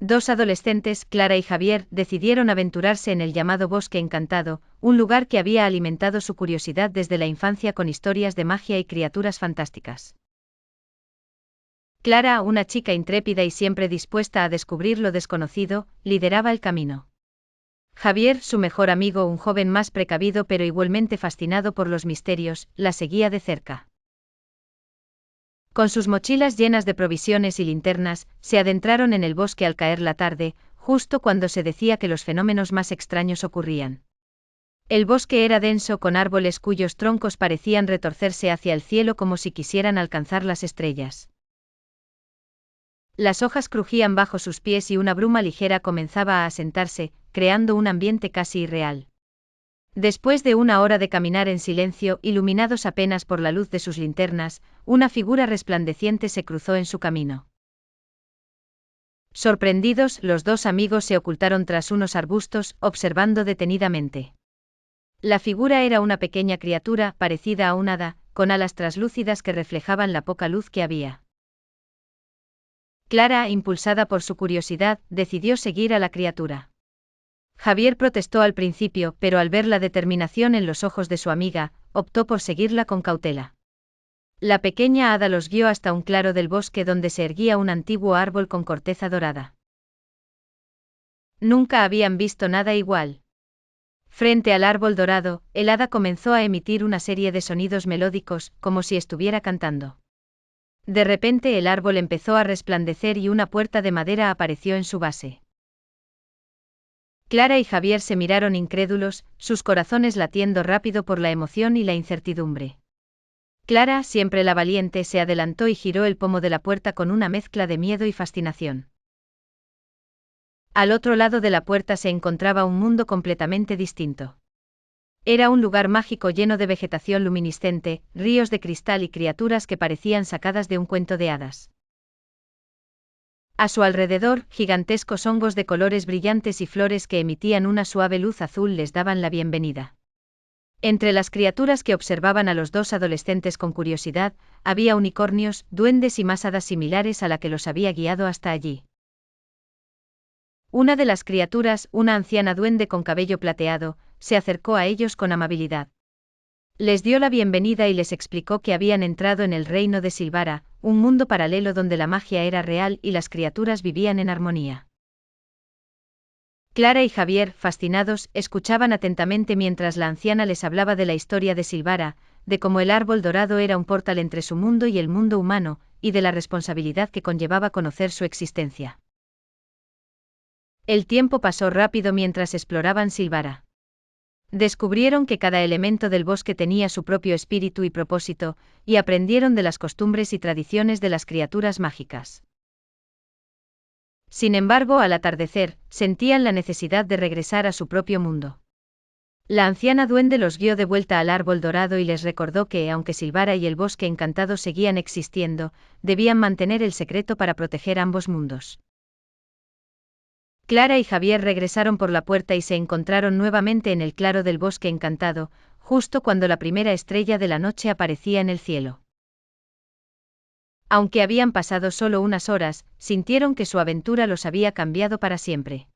Dos adolescentes, Clara y Javier, decidieron aventurarse en el llamado Bosque Encantado, un lugar que había alimentado su curiosidad desde la infancia con historias de magia y criaturas fantásticas. Clara, una chica intrépida y siempre dispuesta a descubrir lo desconocido, lideraba el camino. Javier, su mejor amigo, un joven más precavido pero igualmente fascinado por los misterios, la seguía de cerca. Con sus mochilas llenas de provisiones y linternas, se adentraron en el bosque al caer la tarde, justo cuando se decía que los fenómenos más extraños ocurrían. El bosque era denso con árboles cuyos troncos parecían retorcerse hacia el cielo como si quisieran alcanzar las estrellas. Las hojas crujían bajo sus pies y una bruma ligera comenzaba a asentarse, creando un ambiente casi irreal. Después de una hora de caminar en silencio, iluminados apenas por la luz de sus linternas, una figura resplandeciente se cruzó en su camino. Sorprendidos, los dos amigos se ocultaron tras unos arbustos, observando detenidamente. La figura era una pequeña criatura, parecida a un hada, con alas traslúcidas que reflejaban la poca luz que había. Clara, impulsada por su curiosidad, decidió seguir a la criatura. Javier protestó al principio, pero al ver la determinación en los ojos de su amiga, optó por seguirla con cautela. La pequeña hada los guió hasta un claro del bosque donde se erguía un antiguo árbol con corteza dorada. Nunca habían visto nada igual. Frente al árbol dorado, el hada comenzó a emitir una serie de sonidos melódicos, como si estuviera cantando. De repente el árbol empezó a resplandecer y una puerta de madera apareció en su base. Clara y Javier se miraron incrédulos, sus corazones latiendo rápido por la emoción y la incertidumbre. Clara, siempre la valiente, se adelantó y giró el pomo de la puerta con una mezcla de miedo y fascinación. Al otro lado de la puerta se encontraba un mundo completamente distinto. Era un lugar mágico lleno de vegetación luminiscente, ríos de cristal y criaturas que parecían sacadas de un cuento de hadas. A su alrededor, gigantescos hongos de colores brillantes y flores que emitían una suave luz azul les daban la bienvenida. Entre las criaturas que observaban a los dos adolescentes con curiosidad, había unicornios, duendes y más hadas similares a la que los había guiado hasta allí. Una de las criaturas, una anciana duende con cabello plateado, se acercó a ellos con amabilidad. Les dio la bienvenida y les explicó que habían entrado en el reino de Silvara, un mundo paralelo donde la magia era real y las criaturas vivían en armonía. Clara y Javier, fascinados, escuchaban atentamente mientras la anciana les hablaba de la historia de Silvara, de cómo el árbol dorado era un portal entre su mundo y el mundo humano, y de la responsabilidad que conllevaba conocer su existencia. El tiempo pasó rápido mientras exploraban Silvara. Descubrieron que cada elemento del bosque tenía su propio espíritu y propósito, y aprendieron de las costumbres y tradiciones de las criaturas mágicas. Sin embargo, al atardecer, sentían la necesidad de regresar a su propio mundo. La anciana duende los guió de vuelta al árbol dorado y les recordó que, aunque Silvara y el bosque encantado seguían existiendo, debían mantener el secreto para proteger ambos mundos. Clara y Javier regresaron por la puerta y se encontraron nuevamente en el claro del bosque encantado, justo cuando la primera estrella de la noche aparecía en el cielo. Aunque habían pasado solo unas horas, sintieron que su aventura los había cambiado para siempre.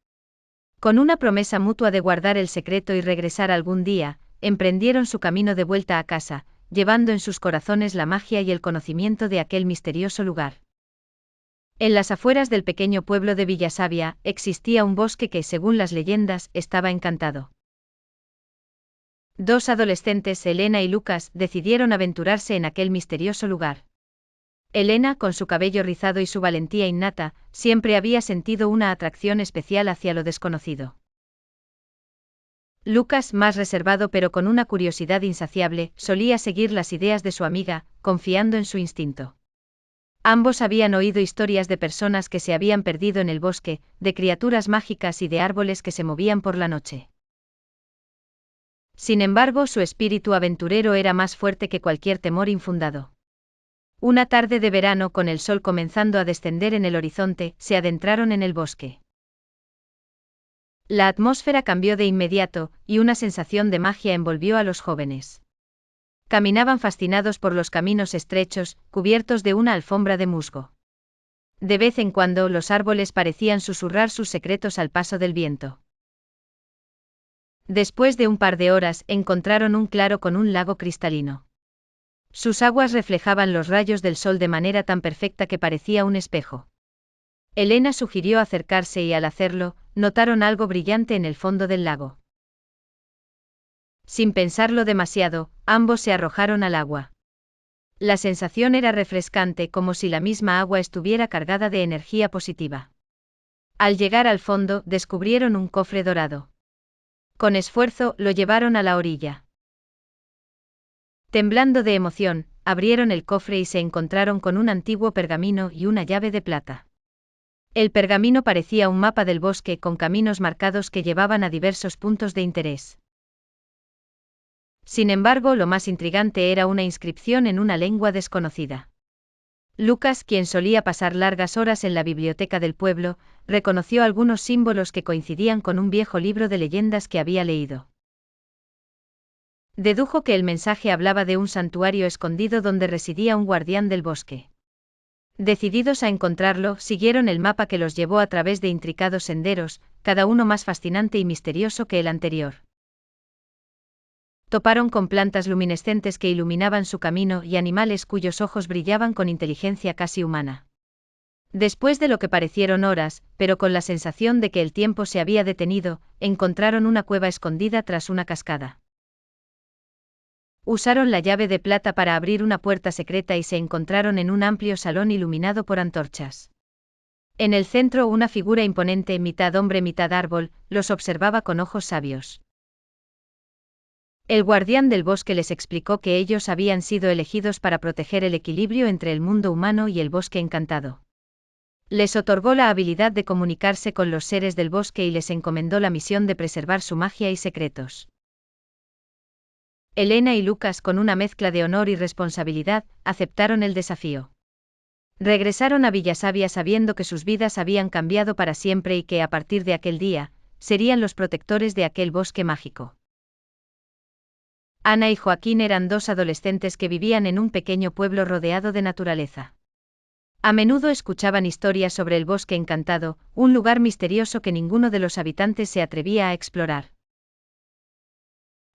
Con una promesa mutua de guardar el secreto y regresar algún día, emprendieron su camino de vuelta a casa, llevando en sus corazones la magia y el conocimiento de aquel misterioso lugar. En las afueras del pequeño pueblo de Villasavia, existía un bosque que, según las leyendas, estaba encantado. Dos adolescentes, Elena y Lucas, decidieron aventurarse en aquel misterioso lugar. Elena, con su cabello rizado y su valentía innata, siempre había sentido una atracción especial hacia lo desconocido. Lucas, más reservado pero con una curiosidad insaciable, solía seguir las ideas de su amiga, confiando en su instinto. Ambos habían oído historias de personas que se habían perdido en el bosque, de criaturas mágicas y de árboles que se movían por la noche. Sin embargo, su espíritu aventurero era más fuerte que cualquier temor infundado. Una tarde de verano, con el sol comenzando a descender en el horizonte, se adentraron en el bosque. La atmósfera cambió de inmediato, y una sensación de magia envolvió a los jóvenes. Caminaban fascinados por los caminos estrechos, cubiertos de una alfombra de musgo. De vez en cuando los árboles parecían susurrar sus secretos al paso del viento. Después de un par de horas encontraron un claro con un lago cristalino. Sus aguas reflejaban los rayos del sol de manera tan perfecta que parecía un espejo. Elena sugirió acercarse y al hacerlo, notaron algo brillante en el fondo del lago. Sin pensarlo demasiado, ambos se arrojaron al agua. La sensación era refrescante, como si la misma agua estuviera cargada de energía positiva. Al llegar al fondo, descubrieron un cofre dorado. Con esfuerzo, lo llevaron a la orilla. Temblando de emoción, abrieron el cofre y se encontraron con un antiguo pergamino y una llave de plata. El pergamino parecía un mapa del bosque con caminos marcados que llevaban a diversos puntos de interés. Sin embargo, lo más intrigante era una inscripción en una lengua desconocida. Lucas, quien solía pasar largas horas en la biblioteca del pueblo, reconoció algunos símbolos que coincidían con un viejo libro de leyendas que había leído. Dedujo que el mensaje hablaba de un santuario escondido donde residía un guardián del bosque. Decididos a encontrarlo, siguieron el mapa que los llevó a través de intricados senderos, cada uno más fascinante y misterioso que el anterior. Toparon con plantas luminescentes que iluminaban su camino y animales cuyos ojos brillaban con inteligencia casi humana. Después de lo que parecieron horas, pero con la sensación de que el tiempo se había detenido, encontraron una cueva escondida tras una cascada. Usaron la llave de plata para abrir una puerta secreta y se encontraron en un amplio salón iluminado por antorchas. En el centro, una figura imponente, mitad hombre mitad árbol, los observaba con ojos sabios. El guardián del bosque les explicó que ellos habían sido elegidos para proteger el equilibrio entre el mundo humano y el bosque encantado. Les otorgó la habilidad de comunicarse con los seres del bosque y les encomendó la misión de preservar su magia y secretos. Elena y Lucas, con una mezcla de honor y responsabilidad, aceptaron el desafío. Regresaron a Villasabia sabiendo que sus vidas habían cambiado para siempre y que, a partir de aquel día, serían los protectores de aquel bosque mágico. Ana y Joaquín eran dos adolescentes que vivían en un pequeño pueblo rodeado de naturaleza. A menudo escuchaban historias sobre el bosque encantado, un lugar misterioso que ninguno de los habitantes se atrevía a explorar.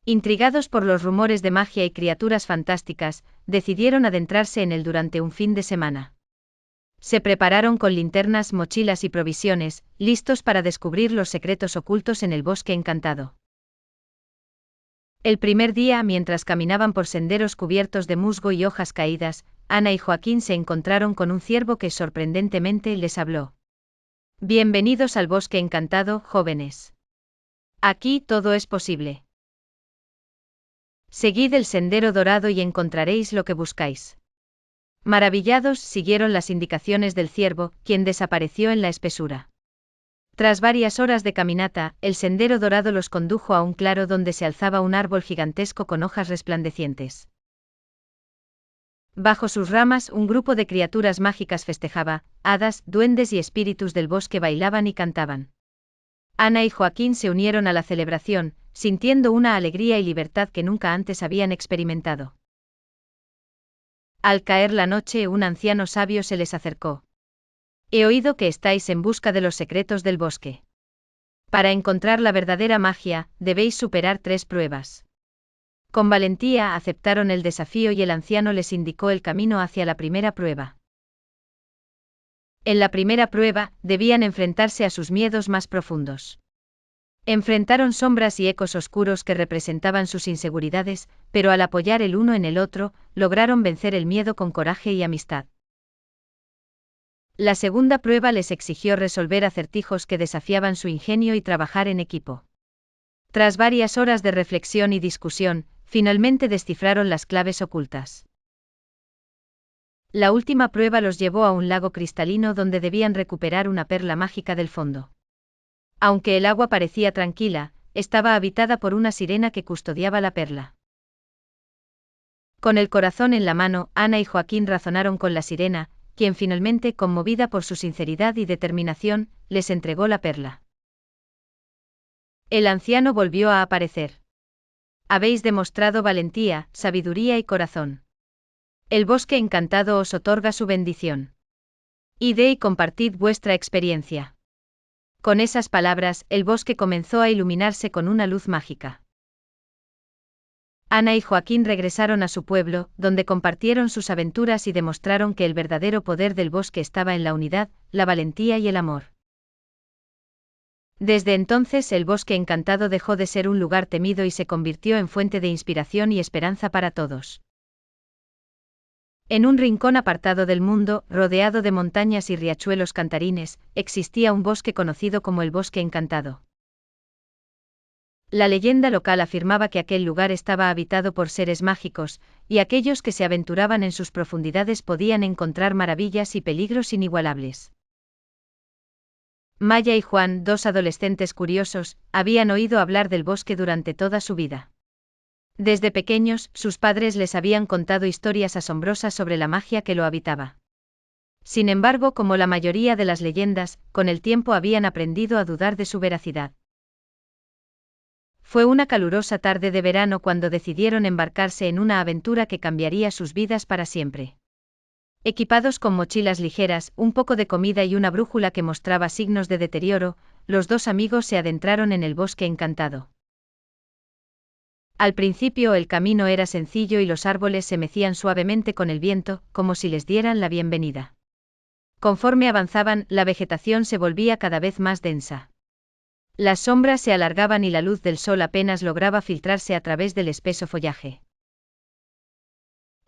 Intrigados por los rumores de magia y criaturas fantásticas, decidieron adentrarse en él durante un fin de semana. Se prepararon con linternas, mochilas y provisiones, listos para descubrir los secretos ocultos en el bosque encantado. El primer día, mientras caminaban por senderos cubiertos de musgo y hojas caídas, Ana y Joaquín se encontraron con un ciervo que sorprendentemente les habló. Bienvenidos al bosque encantado, jóvenes. Aquí todo es posible. Seguid el sendero dorado y encontraréis lo que buscáis. Maravillados, siguieron las indicaciones del ciervo, quien desapareció en la espesura. Tras varias horas de caminata, el sendero dorado los condujo a un claro donde se alzaba un árbol gigantesco con hojas resplandecientes. Bajo sus ramas, un grupo de criaturas mágicas festejaba, hadas, duendes y espíritus del bosque bailaban y cantaban. Ana y Joaquín se unieron a la celebración, sintiendo una alegría y libertad que nunca antes habían experimentado. Al caer la noche, un anciano sabio se les acercó. He oído que estáis en busca de los secretos del bosque. Para encontrar la verdadera magia, debéis superar 3 pruebas. Con valentía aceptaron el desafío y el anciano les indicó el camino hacia la primera prueba. En la primera prueba, debían enfrentarse a sus miedos más profundos. Enfrentaron sombras y ecos oscuros que representaban sus inseguridades, pero al apoyar el uno en el otro, lograron vencer el miedo con coraje y amistad. La segunda prueba les exigió resolver acertijos que desafiaban su ingenio y trabajar en equipo. Tras varias horas de reflexión y discusión, finalmente descifraron las claves ocultas. La última prueba los llevó a un lago cristalino donde debían recuperar una perla mágica del fondo. Aunque el agua parecía tranquila, estaba habitada por una sirena que custodiaba la perla. Con el corazón en la mano, Ana y Joaquín razonaron con la sirena, quien finalmente, conmovida por su sinceridad y determinación, les entregó la perla. El anciano volvió a aparecer. Habéis demostrado valentía, sabiduría y corazón. El bosque encantado os otorga su bendición. Id y compartid vuestra experiencia. Con esas palabras, el bosque comenzó a iluminarse con una luz mágica. Ana y Joaquín regresaron a su pueblo, donde compartieron sus aventuras y demostraron que el verdadero poder del bosque estaba en la unidad, la valentía y el amor. Desde entonces el bosque encantado dejó de ser un lugar temido y se convirtió en fuente de inspiración y esperanza para todos. En un rincón apartado del mundo, rodeado de montañas y riachuelos cantarines, existía un bosque conocido como el Bosque Encantado. La leyenda local afirmaba que aquel lugar estaba habitado por seres mágicos, y aquellos que se aventuraban en sus profundidades podían encontrar maravillas y peligros inigualables. Maya y Juan, dos adolescentes curiosos, habían oído hablar del bosque durante toda su vida. Desde pequeños, sus padres les habían contado historias asombrosas sobre la magia que lo habitaba. Sin embargo, como la mayoría de las leyendas, con el tiempo habían aprendido a dudar de su veracidad. Fue una calurosa tarde de verano cuando decidieron embarcarse en una aventura que cambiaría sus vidas para siempre. Equipados con mochilas ligeras, un poco de comida y una brújula que mostraba signos de deterioro, los dos amigos se adentraron en el Bosque Encantado. Al principio el camino era sencillo y los árboles se mecían suavemente con el viento, como si les dieran la bienvenida. Conforme avanzaban, la vegetación se volvía cada vez más densa. Las sombras se alargaban y la luz del sol apenas lograba filtrarse a través del espeso follaje.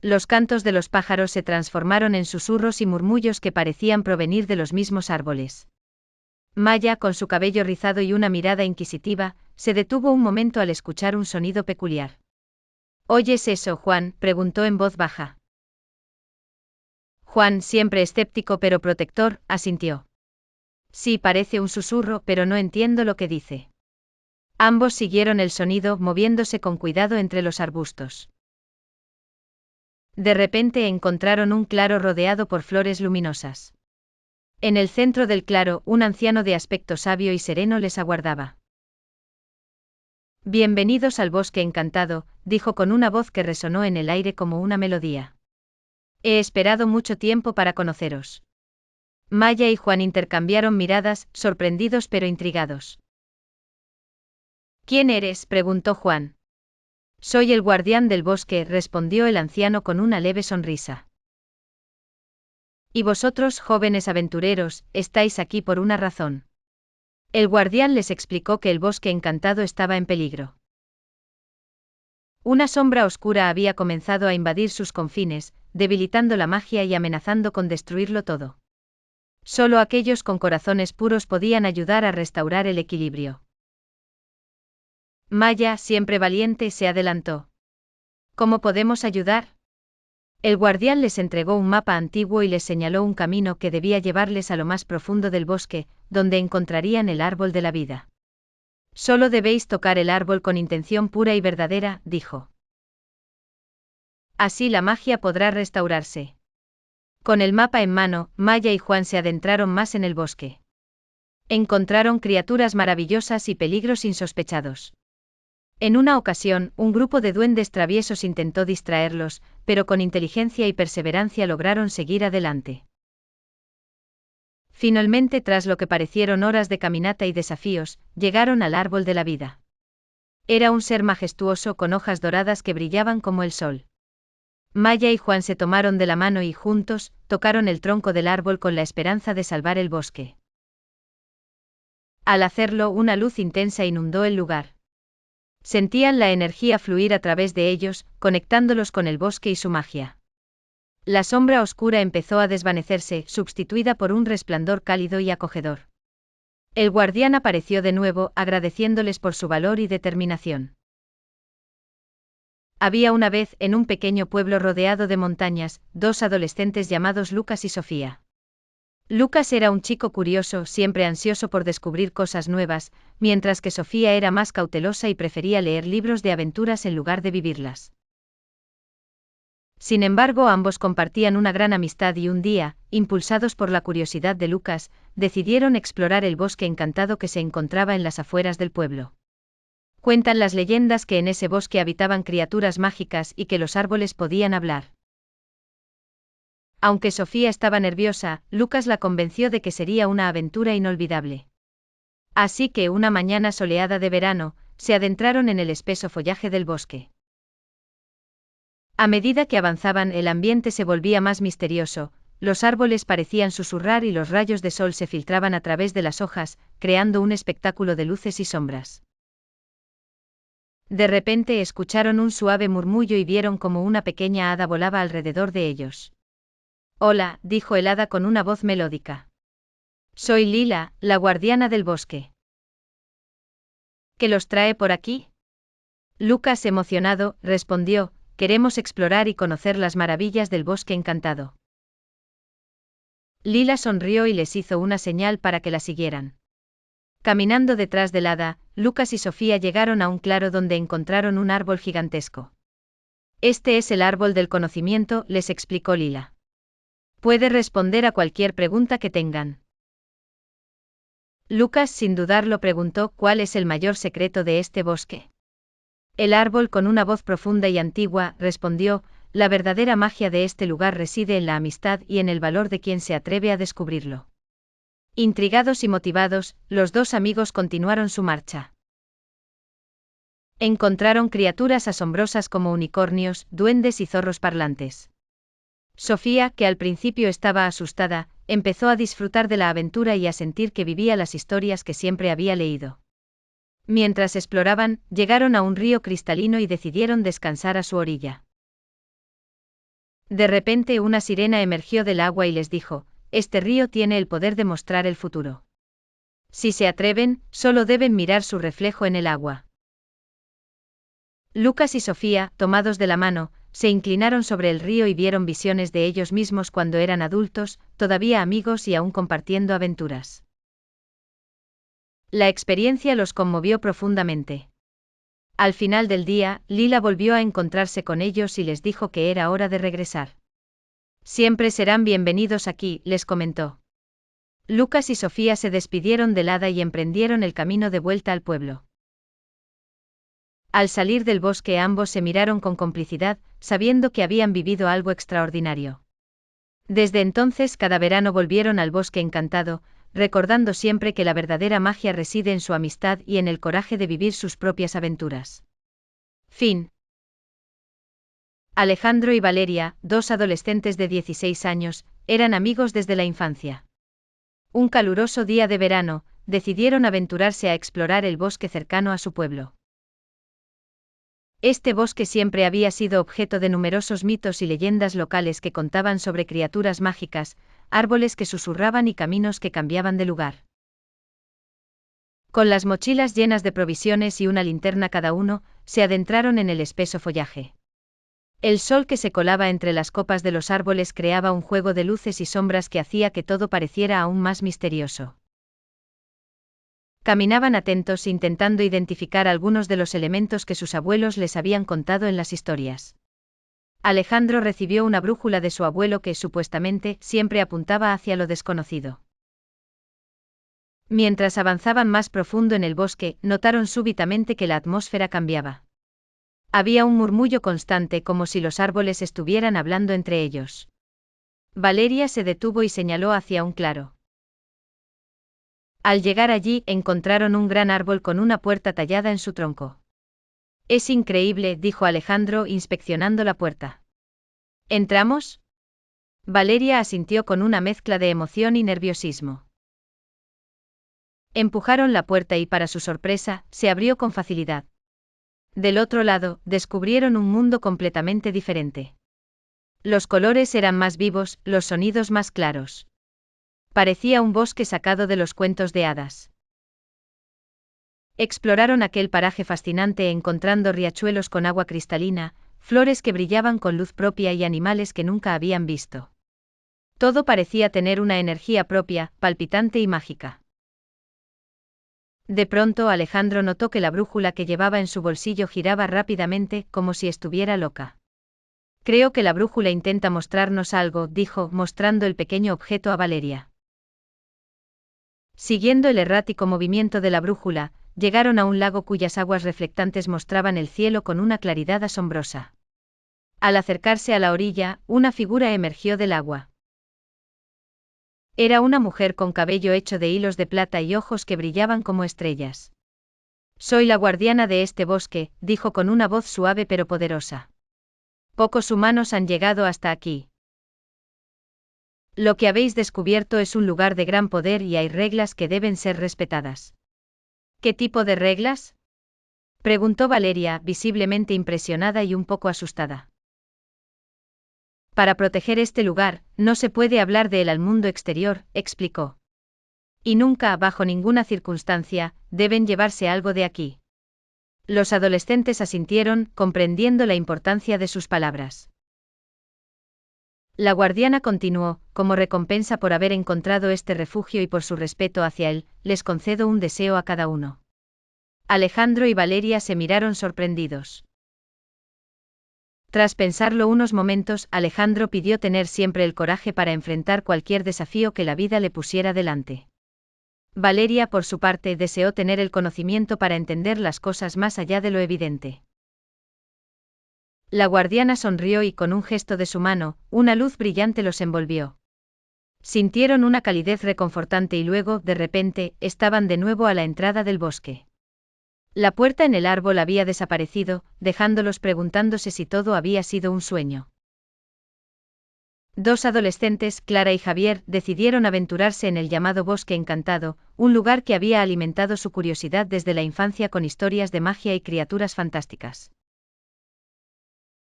Los cantos de los pájaros se transformaron en susurros y murmullos que parecían provenir de los mismos árboles. Maya, con su cabello rizado y una mirada inquisitiva, se detuvo un momento al escuchar un sonido peculiar. ¿Oyes eso, Juan?, preguntó en voz baja. Juan, siempre escéptico pero protector, asintió. Sí, parece un susurro, pero no entiendo lo que dice. Ambos siguieron el sonido, moviéndose con cuidado entre los arbustos. De repente encontraron un claro rodeado por flores luminosas. En el centro del claro, un anciano de aspecto sabio y sereno les aguardaba. Bienvenidos al Bosque Encantado, dijo con una voz que resonó en el aire como una melodía. He esperado mucho tiempo para conoceros. Maya y Juan intercambiaron miradas, sorprendidos pero intrigados. ¿Quién eres?, preguntó Juan. Soy el guardián del bosque, respondió el anciano con una leve sonrisa. Y vosotros, jóvenes aventureros, estáis aquí por una razón. El guardián les explicó que el Bosque Encantado estaba en peligro. Una sombra oscura había comenzado a invadir sus confines, debilitando la magia y amenazando con destruirlo todo. Solo aquellos con corazones puros podían ayudar a restaurar el equilibrio. Maya, siempre valiente, se adelantó. ¿Cómo podemos ayudar? El guardián les entregó un mapa antiguo y les señaló un camino que debía llevarles a lo más profundo del bosque, donde encontrarían el árbol de la vida. Solo debéis tocar el árbol con intención pura y verdadera, dijo. Así la magia podrá restaurarse. Con el mapa en mano, Maya y Juan se adentraron más en el bosque. Encontraron criaturas maravillosas y peligros insospechados. En una ocasión, un grupo de duendes traviesos intentó distraerlos, pero con inteligencia y perseverancia lograron seguir adelante. Finalmente, tras lo que parecieron horas de caminata y desafíos, llegaron al árbol de la vida. Era un ser majestuoso con hojas doradas que brillaban como el sol. Maya y Juan se tomaron de la mano y juntos, tocaron el tronco del árbol con la esperanza de salvar el bosque. Al hacerlo, una luz intensa inundó el lugar. Sentían la energía fluir a través de ellos, conectándolos con el bosque y su magia. La sombra oscura empezó a desvanecerse, sustituida por un resplandor cálido y acogedor. El guardián apareció de nuevo, agradeciéndoles por su valor y determinación. Había una vez, en un pequeño pueblo rodeado de montañas, dos adolescentes llamados Lucas y Sofía. Lucas era un chico curioso, siempre ansioso por descubrir cosas nuevas, mientras que Sofía era más cautelosa y prefería leer libros de aventuras en lugar de vivirlas. Sin embargo, ambos compartían una gran amistad y un día, impulsados por la curiosidad de Lucas, decidieron explorar el bosque encantado que se encontraba en las afueras del pueblo. Cuentan las leyendas que en ese bosque habitaban criaturas mágicas y que los árboles podían hablar. Aunque Sofía estaba nerviosa, Lucas la convenció de que sería una aventura inolvidable. Así que una mañana soleada de verano, se adentraron en el espeso follaje del bosque. A medida que avanzaban, el ambiente se volvía más misterioso, los árboles parecían susurrar y los rayos de sol se filtraban a través de las hojas, creando un espectáculo de luces y sombras. De repente escucharon un suave murmullo y vieron como una pequeña hada volaba alrededor de ellos. «Hola», dijo el hada con una voz melódica. «Soy Lila, la guardiana del bosque». ¿Qué los trae por aquí? Lucas, emocionado, respondió: «Queremos explorar y conocer las maravillas del bosque encantado». Lila sonrió y les hizo una señal para que la siguieran. Caminando detrás del hada, Lucas y Sofía llegaron a un claro donde encontraron un árbol gigantesco. «Este es el árbol del conocimiento», les explicó Lila. «Puede responder a cualquier pregunta que tengan». Lucas, sin dudarlo, preguntó: «¿Cuál es el mayor secreto de este bosque?». El árbol, con una voz profunda y antigua, respondió: «La verdadera magia de este lugar reside en la amistad y en el valor de quien se atreve a descubrirlo». Intrigados y motivados, los dos amigos continuaron su marcha. Encontraron criaturas asombrosas como unicornios, duendes y zorros parlantes. Sofía, que al principio estaba asustada, empezó a disfrutar de la aventura y a sentir que vivía las historias que siempre había leído. Mientras exploraban, llegaron a un río cristalino y decidieron descansar a su orilla. De repente una sirena emergió del agua y les dijo: «Este río tiene el poder de mostrar el futuro. Si se atreven, solo deben mirar su reflejo en el agua». Lucas y Sofía, tomados de la mano, se inclinaron sobre el río y vieron visiones de ellos mismos cuando eran adultos, todavía amigos y aún compartiendo aventuras. La experiencia los conmovió profundamente. Al final del día, Lila volvió a encontrarse con ellos y les dijo que era hora de regresar. «Siempre serán bienvenidos aquí», les comentó. Lucas y Sofía se despidieron del hada y emprendieron el camino de vuelta al pueblo. Al salir del bosque, ambos se miraron con complicidad, sabiendo que habían vivido algo extraordinario. Desde entonces, cada verano volvieron al bosque encantado, recordando siempre que la verdadera magia reside en su amistad y en el coraje de vivir sus propias aventuras. Fin. Alejandro y Valeria, dos adolescentes de 16 años, eran amigos desde la infancia. Un caluroso día de verano, decidieron aventurarse a explorar el bosque cercano a su pueblo. Este bosque siempre había sido objeto de numerosos mitos y leyendas locales que contaban sobre criaturas mágicas, árboles que susurraban y caminos que cambiaban de lugar. Con las mochilas llenas de provisiones y una linterna cada uno, se adentraron en el espeso follaje. El sol que se colaba entre las copas de los árboles creaba un juego de luces y sombras que hacía que todo pareciera aún más misterioso. Caminaban atentos intentando identificar algunos de los elementos que sus abuelos les habían contado en las historias. Alejandro recibió una brújula de su abuelo que, supuestamente, siempre apuntaba hacia lo desconocido. Mientras avanzaban más profundo en el bosque, notaron súbitamente que la atmósfera cambiaba. Había un murmullo constante, como si los árboles estuvieran hablando entre ellos. Valeria se detuvo y señaló hacia un claro. Al llegar allí, encontraron un gran árbol con una puerta tallada en su tronco. «Es increíble», dijo Alejandro, inspeccionando la puerta. «¿Entramos?». Valeria asintió con una mezcla de emoción y nerviosismo. Empujaron la puerta y, para su sorpresa, se abrió con facilidad. Del otro lado, descubrieron un mundo completamente diferente. Los colores eran más vivos, los sonidos más claros. Parecía un bosque sacado de los cuentos de hadas. Exploraron aquel paraje fascinante encontrando riachuelos con agua cristalina, flores que brillaban con luz propia y animales que nunca habían visto. Todo parecía tener una energía propia, palpitante y mágica. De pronto Alejandro notó que la brújula que llevaba en su bolsillo giraba rápidamente, como si estuviera loca. «Creo que la brújula intenta mostrarnos algo», dijo, mostrando el pequeño objeto a Valeria. Siguiendo el errático movimiento de la brújula, llegaron a un lago cuyas aguas reflectantes mostraban el cielo con una claridad asombrosa. Al acercarse a la orilla, una figura emergió del agua. Era una mujer con cabello hecho de hilos de plata y ojos que brillaban como estrellas. Soy la guardiana de este bosque, dijo con una voz suave pero poderosa. Pocos humanos han llegado hasta aquí. Lo que habéis descubierto es un lugar de gran poder y hay reglas que deben ser respetadas. ¿Qué tipo de reglas? Preguntó Valeria, visiblemente impresionada y un poco asustada. Para proteger este lugar, no se puede hablar de él al mundo exterior, explicó. Y nunca, bajo ninguna circunstancia, deben llevarse algo de aquí. Los adolescentes asintieron, comprendiendo la importancia de sus palabras. La guardiana continuó, como recompensa por haber encontrado este refugio y por su respeto hacia él, les concedo un deseo a cada uno. Alejandro y Valeria se miraron sorprendidos. Tras pensarlo unos momentos, Alejandro pidió tener siempre el coraje para enfrentar cualquier desafío que la vida le pusiera delante. Valeria, por su parte, deseó tener el conocimiento para entender las cosas más allá de lo evidente. La guardiana sonrió y con un gesto de su mano, una luz brillante los envolvió. Sintieron una calidez reconfortante y luego, de repente, estaban de nuevo a la entrada del bosque. La puerta en el árbol había desaparecido, dejándolos preguntándose si todo había sido un sueño. Dos adolescentes, Clara y Javier, decidieron aventurarse en el llamado Bosque Encantado, un lugar que había alimentado su curiosidad desde la infancia con historias de magia y criaturas fantásticas.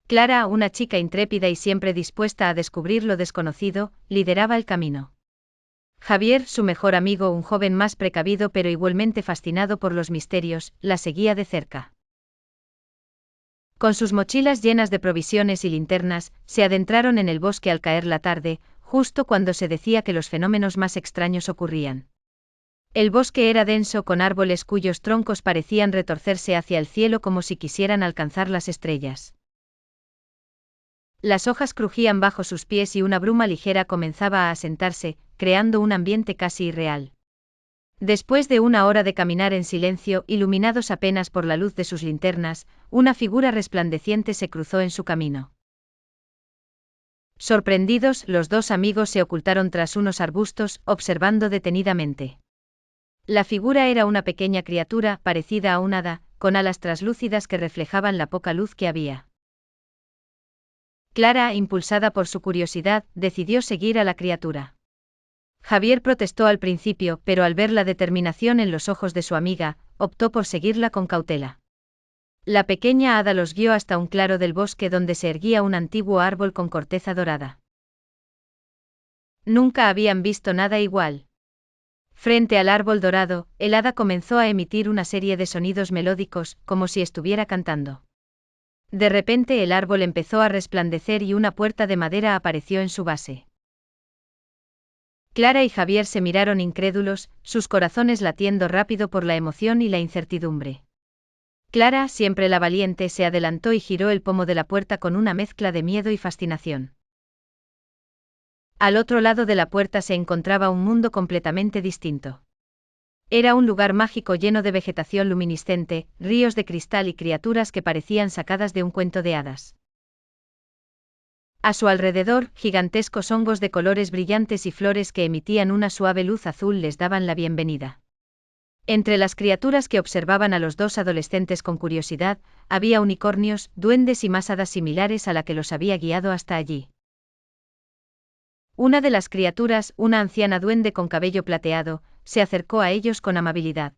Clara, una chica intrépida y siempre dispuesta a descubrir lo desconocido, lideraba el camino. Javier, su mejor amigo, un joven más precavido pero igualmente fascinado por los misterios, la seguía de cerca. Con sus mochilas llenas de provisiones y linternas, se adentraron en el bosque al caer la tarde, justo cuando se decía que los fenómenos más extraños ocurrían. El bosque era denso con árboles cuyos troncos parecían retorcerse hacia el cielo como si quisieran alcanzar las estrellas. Las hojas crujían bajo sus pies y una bruma ligera comenzaba a asentarse, creando un ambiente casi irreal. Después de una hora de caminar en silencio, iluminados apenas por la luz de sus linternas, una figura resplandeciente se cruzó en su camino. Sorprendidos, los dos amigos se ocultaron tras unos arbustos, observando detenidamente. La figura era una pequeña criatura, parecida a un hada, con alas traslúcidas que reflejaban la poca luz que había. Clara, impulsada por su curiosidad, decidió seguir a la criatura. Javier protestó al principio, pero al ver la determinación en los ojos de su amiga, optó por seguirla con cautela. La pequeña hada los guió hasta un claro del bosque donde se erguía un antiguo árbol con corteza dorada. Nunca habían visto nada igual. Frente al árbol dorado, el hada comenzó a emitir una serie de sonidos melódicos, como si estuviera cantando. De repente el árbol empezó a resplandecer y una puerta de madera apareció en su base. Clara y Javier se miraron incrédulos, sus corazones latiendo rápido por la emoción y la incertidumbre. Clara, siempre la valiente, se adelantó y giró el pomo de la puerta con una mezcla de miedo y fascinación. Al otro lado de la puerta se encontraba un mundo completamente distinto. Era un lugar mágico lleno de vegetación luminiscente, ríos de cristal y criaturas que parecían sacadas de un cuento de hadas. A su alrededor, gigantescos hongos de colores brillantes y flores que emitían una suave luz azul les daban la bienvenida. Entre las criaturas que observaban a los dos adolescentes con curiosidad, había unicornios, duendes y más hadas similares a la que los había guiado hasta allí. Una de las criaturas, una anciana duende con cabello plateado, se acercó a ellos con amabilidad.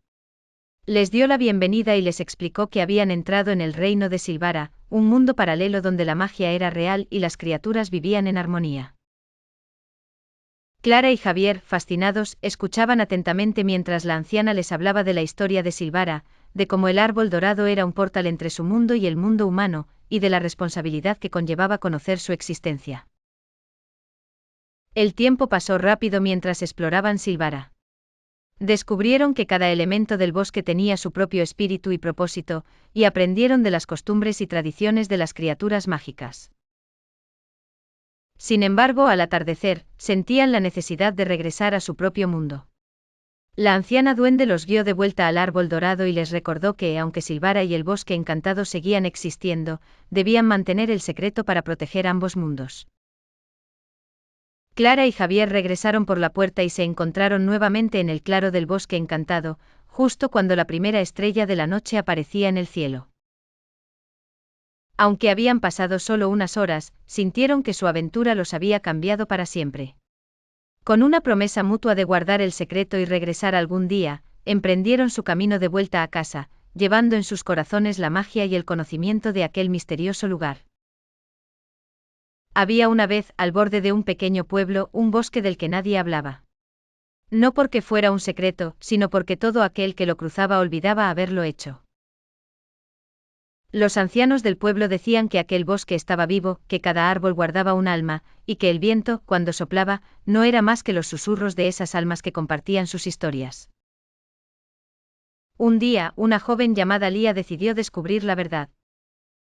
Les dio la bienvenida y les explicó que habían entrado en el reino de Silvara, un mundo paralelo donde la magia era real y las criaturas vivían en armonía. Clara y Javier, fascinados, escuchaban atentamente mientras la anciana les hablaba de la historia de Silvara, de cómo el árbol dorado era un portal entre su mundo y el mundo humano, y de la responsabilidad que conllevaba conocer su existencia. El tiempo pasó rápido mientras exploraban Silvara. Descubrieron que cada elemento del bosque tenía su propio espíritu y propósito, y aprendieron de las costumbres y tradiciones de las criaturas mágicas. Sin embargo, al atardecer, sentían la necesidad de regresar a su propio mundo. La anciana duende los guió de vuelta al árbol dorado y les recordó que, aunque Silvara y el bosque encantado seguían existiendo, debían mantener el secreto para proteger ambos mundos. Clara y Javier regresaron por la puerta y se encontraron nuevamente en el claro del bosque encantado, justo cuando la primera estrella de la noche aparecía en el cielo. Aunque habían pasado solo unas horas, sintieron que su aventura los había cambiado para siempre. Con una promesa mutua de guardar el secreto y regresar algún día, emprendieron su camino de vuelta a casa, llevando en sus corazones la magia y el conocimiento de aquel misterioso lugar. Había una vez, al borde de un pequeño pueblo, un bosque del que nadie hablaba. No porque fuera un secreto, sino porque todo aquel que lo cruzaba olvidaba haberlo hecho. Los ancianos del pueblo decían que aquel bosque estaba vivo, que cada árbol guardaba un alma, y que el viento, cuando soplaba, no era más que los susurros de esas almas que compartían sus historias. Un día, una joven llamada Lía decidió descubrir la verdad.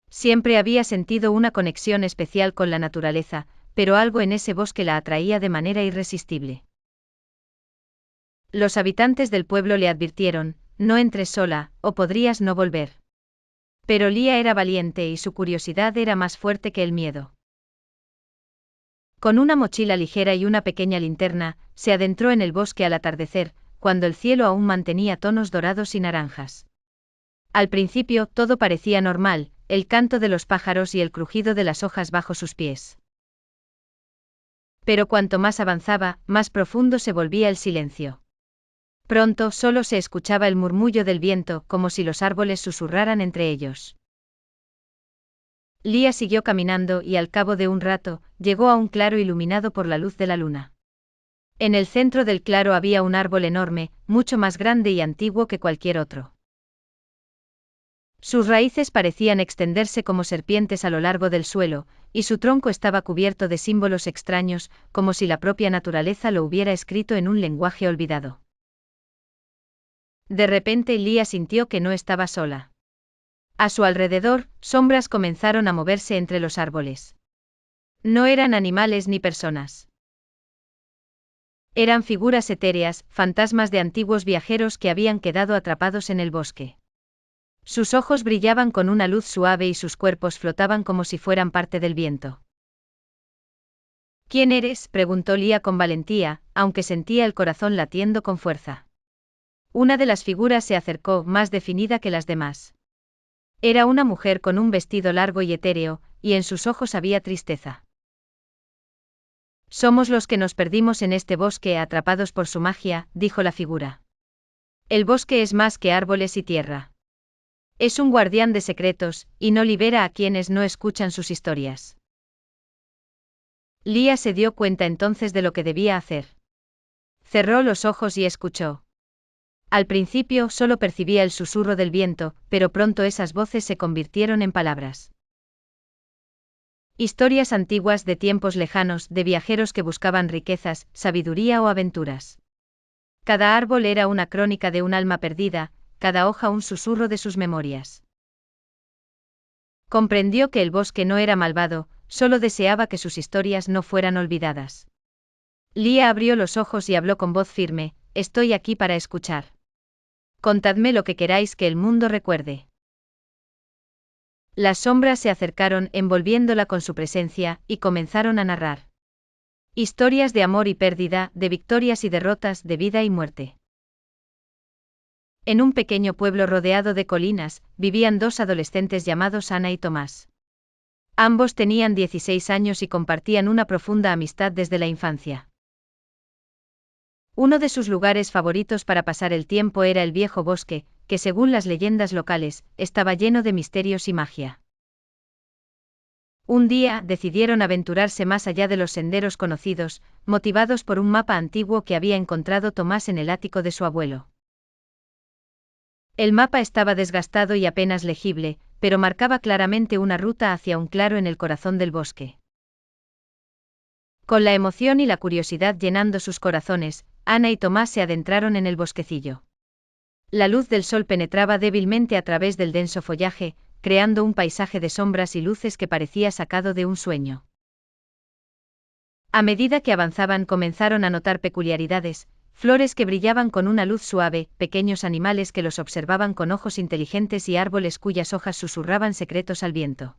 Siempre había sentido una conexión especial con la naturaleza, pero algo en ese bosque la atraía de manera irresistible. Los habitantes del pueblo le advirtieron: no entres sola, o podrías no volver. Pero Lía era valiente y su curiosidad era más fuerte que el miedo. Con una mochila ligera y una pequeña linterna, se adentró en el bosque al atardecer, cuando el cielo aún mantenía tonos dorados y naranjas. Al principio todo parecía normal, el canto de los pájaros y el crujido de las hojas bajo sus pies. Pero cuanto más avanzaba, más profundo se volvía el silencio. Pronto solo se escuchaba el murmullo del viento, como si los árboles susurraran entre ellos. Lía siguió caminando y al cabo de un rato, llegó a un claro iluminado por la luz de la luna. En el centro del claro había un árbol enorme, mucho más grande y antiguo que cualquier otro. Sus raíces parecían extenderse como serpientes a lo largo del suelo, y su tronco estaba cubierto de símbolos extraños, como si la propia naturaleza lo hubiera escrito en un lenguaje olvidado. De repente Lía sintió que no estaba sola. A su alrededor, sombras comenzaron a moverse entre los árboles. No eran animales ni personas. Eran figuras etéreas, fantasmas de antiguos viajeros que habían quedado atrapados en el bosque. Sus ojos brillaban con una luz suave y sus cuerpos flotaban como si fueran parte del viento. ¿Quién eres?, preguntó Lía con valentía, aunque sentía el corazón latiendo con fuerza. Una de las figuras se acercó, más definida que las demás. Era una mujer con un vestido largo y etéreo, y en sus ojos había tristeza. Somos los que nos perdimos en este bosque atrapados por su magia, dijo la figura. El bosque es más que árboles y tierra. Es un guardián de secretos, y no libera a quienes no escuchan sus historias. Lía se dio cuenta entonces de lo que debía hacer. Cerró los ojos y escuchó. Al principio solo percibía el susurro del viento, pero pronto esas voces se convirtieron en palabras. Historias antiguas de tiempos lejanos, de viajeros que buscaban riquezas, sabiduría o aventuras. Cada árbol era una crónica de un alma perdida, cada hoja un susurro de sus memorias. Comprendió que el bosque no era malvado, solo deseaba que sus historias no fueran olvidadas. Lía abrió los ojos y habló con voz firme: estoy aquí para escuchar. Contadme lo que queráis que el mundo recuerde. Las sombras se acercaron, envolviéndola con su presencia, y comenzaron a narrar. Historias de amor y pérdida, de victorias y derrotas, de vida y muerte. En un pequeño pueblo rodeado de colinas, vivían dos adolescentes llamados Ana y Tomás. Ambos tenían 16 años y compartían una profunda amistad desde la infancia. Uno de sus lugares favoritos para pasar el tiempo era el viejo bosque, que según las leyendas locales, estaba lleno de misterios y magia. Un día decidieron aventurarse más allá de los senderos conocidos, motivados por un mapa antiguo que había encontrado Tomás en el ático de su abuelo. El mapa estaba desgastado y apenas legible, pero marcaba claramente una ruta hacia un claro en el corazón del bosque. Con la emoción y la curiosidad llenando sus corazones, Ana y Tomás se adentraron en el bosquecillo. La luz del sol penetraba débilmente a través del denso follaje, creando un paisaje de sombras y luces que parecía sacado de un sueño. A medida que avanzaban comenzaron a notar peculiaridades: flores que brillaban con una luz suave, pequeños animales que los observaban con ojos inteligentes y árboles cuyas hojas susurraban secretos al viento.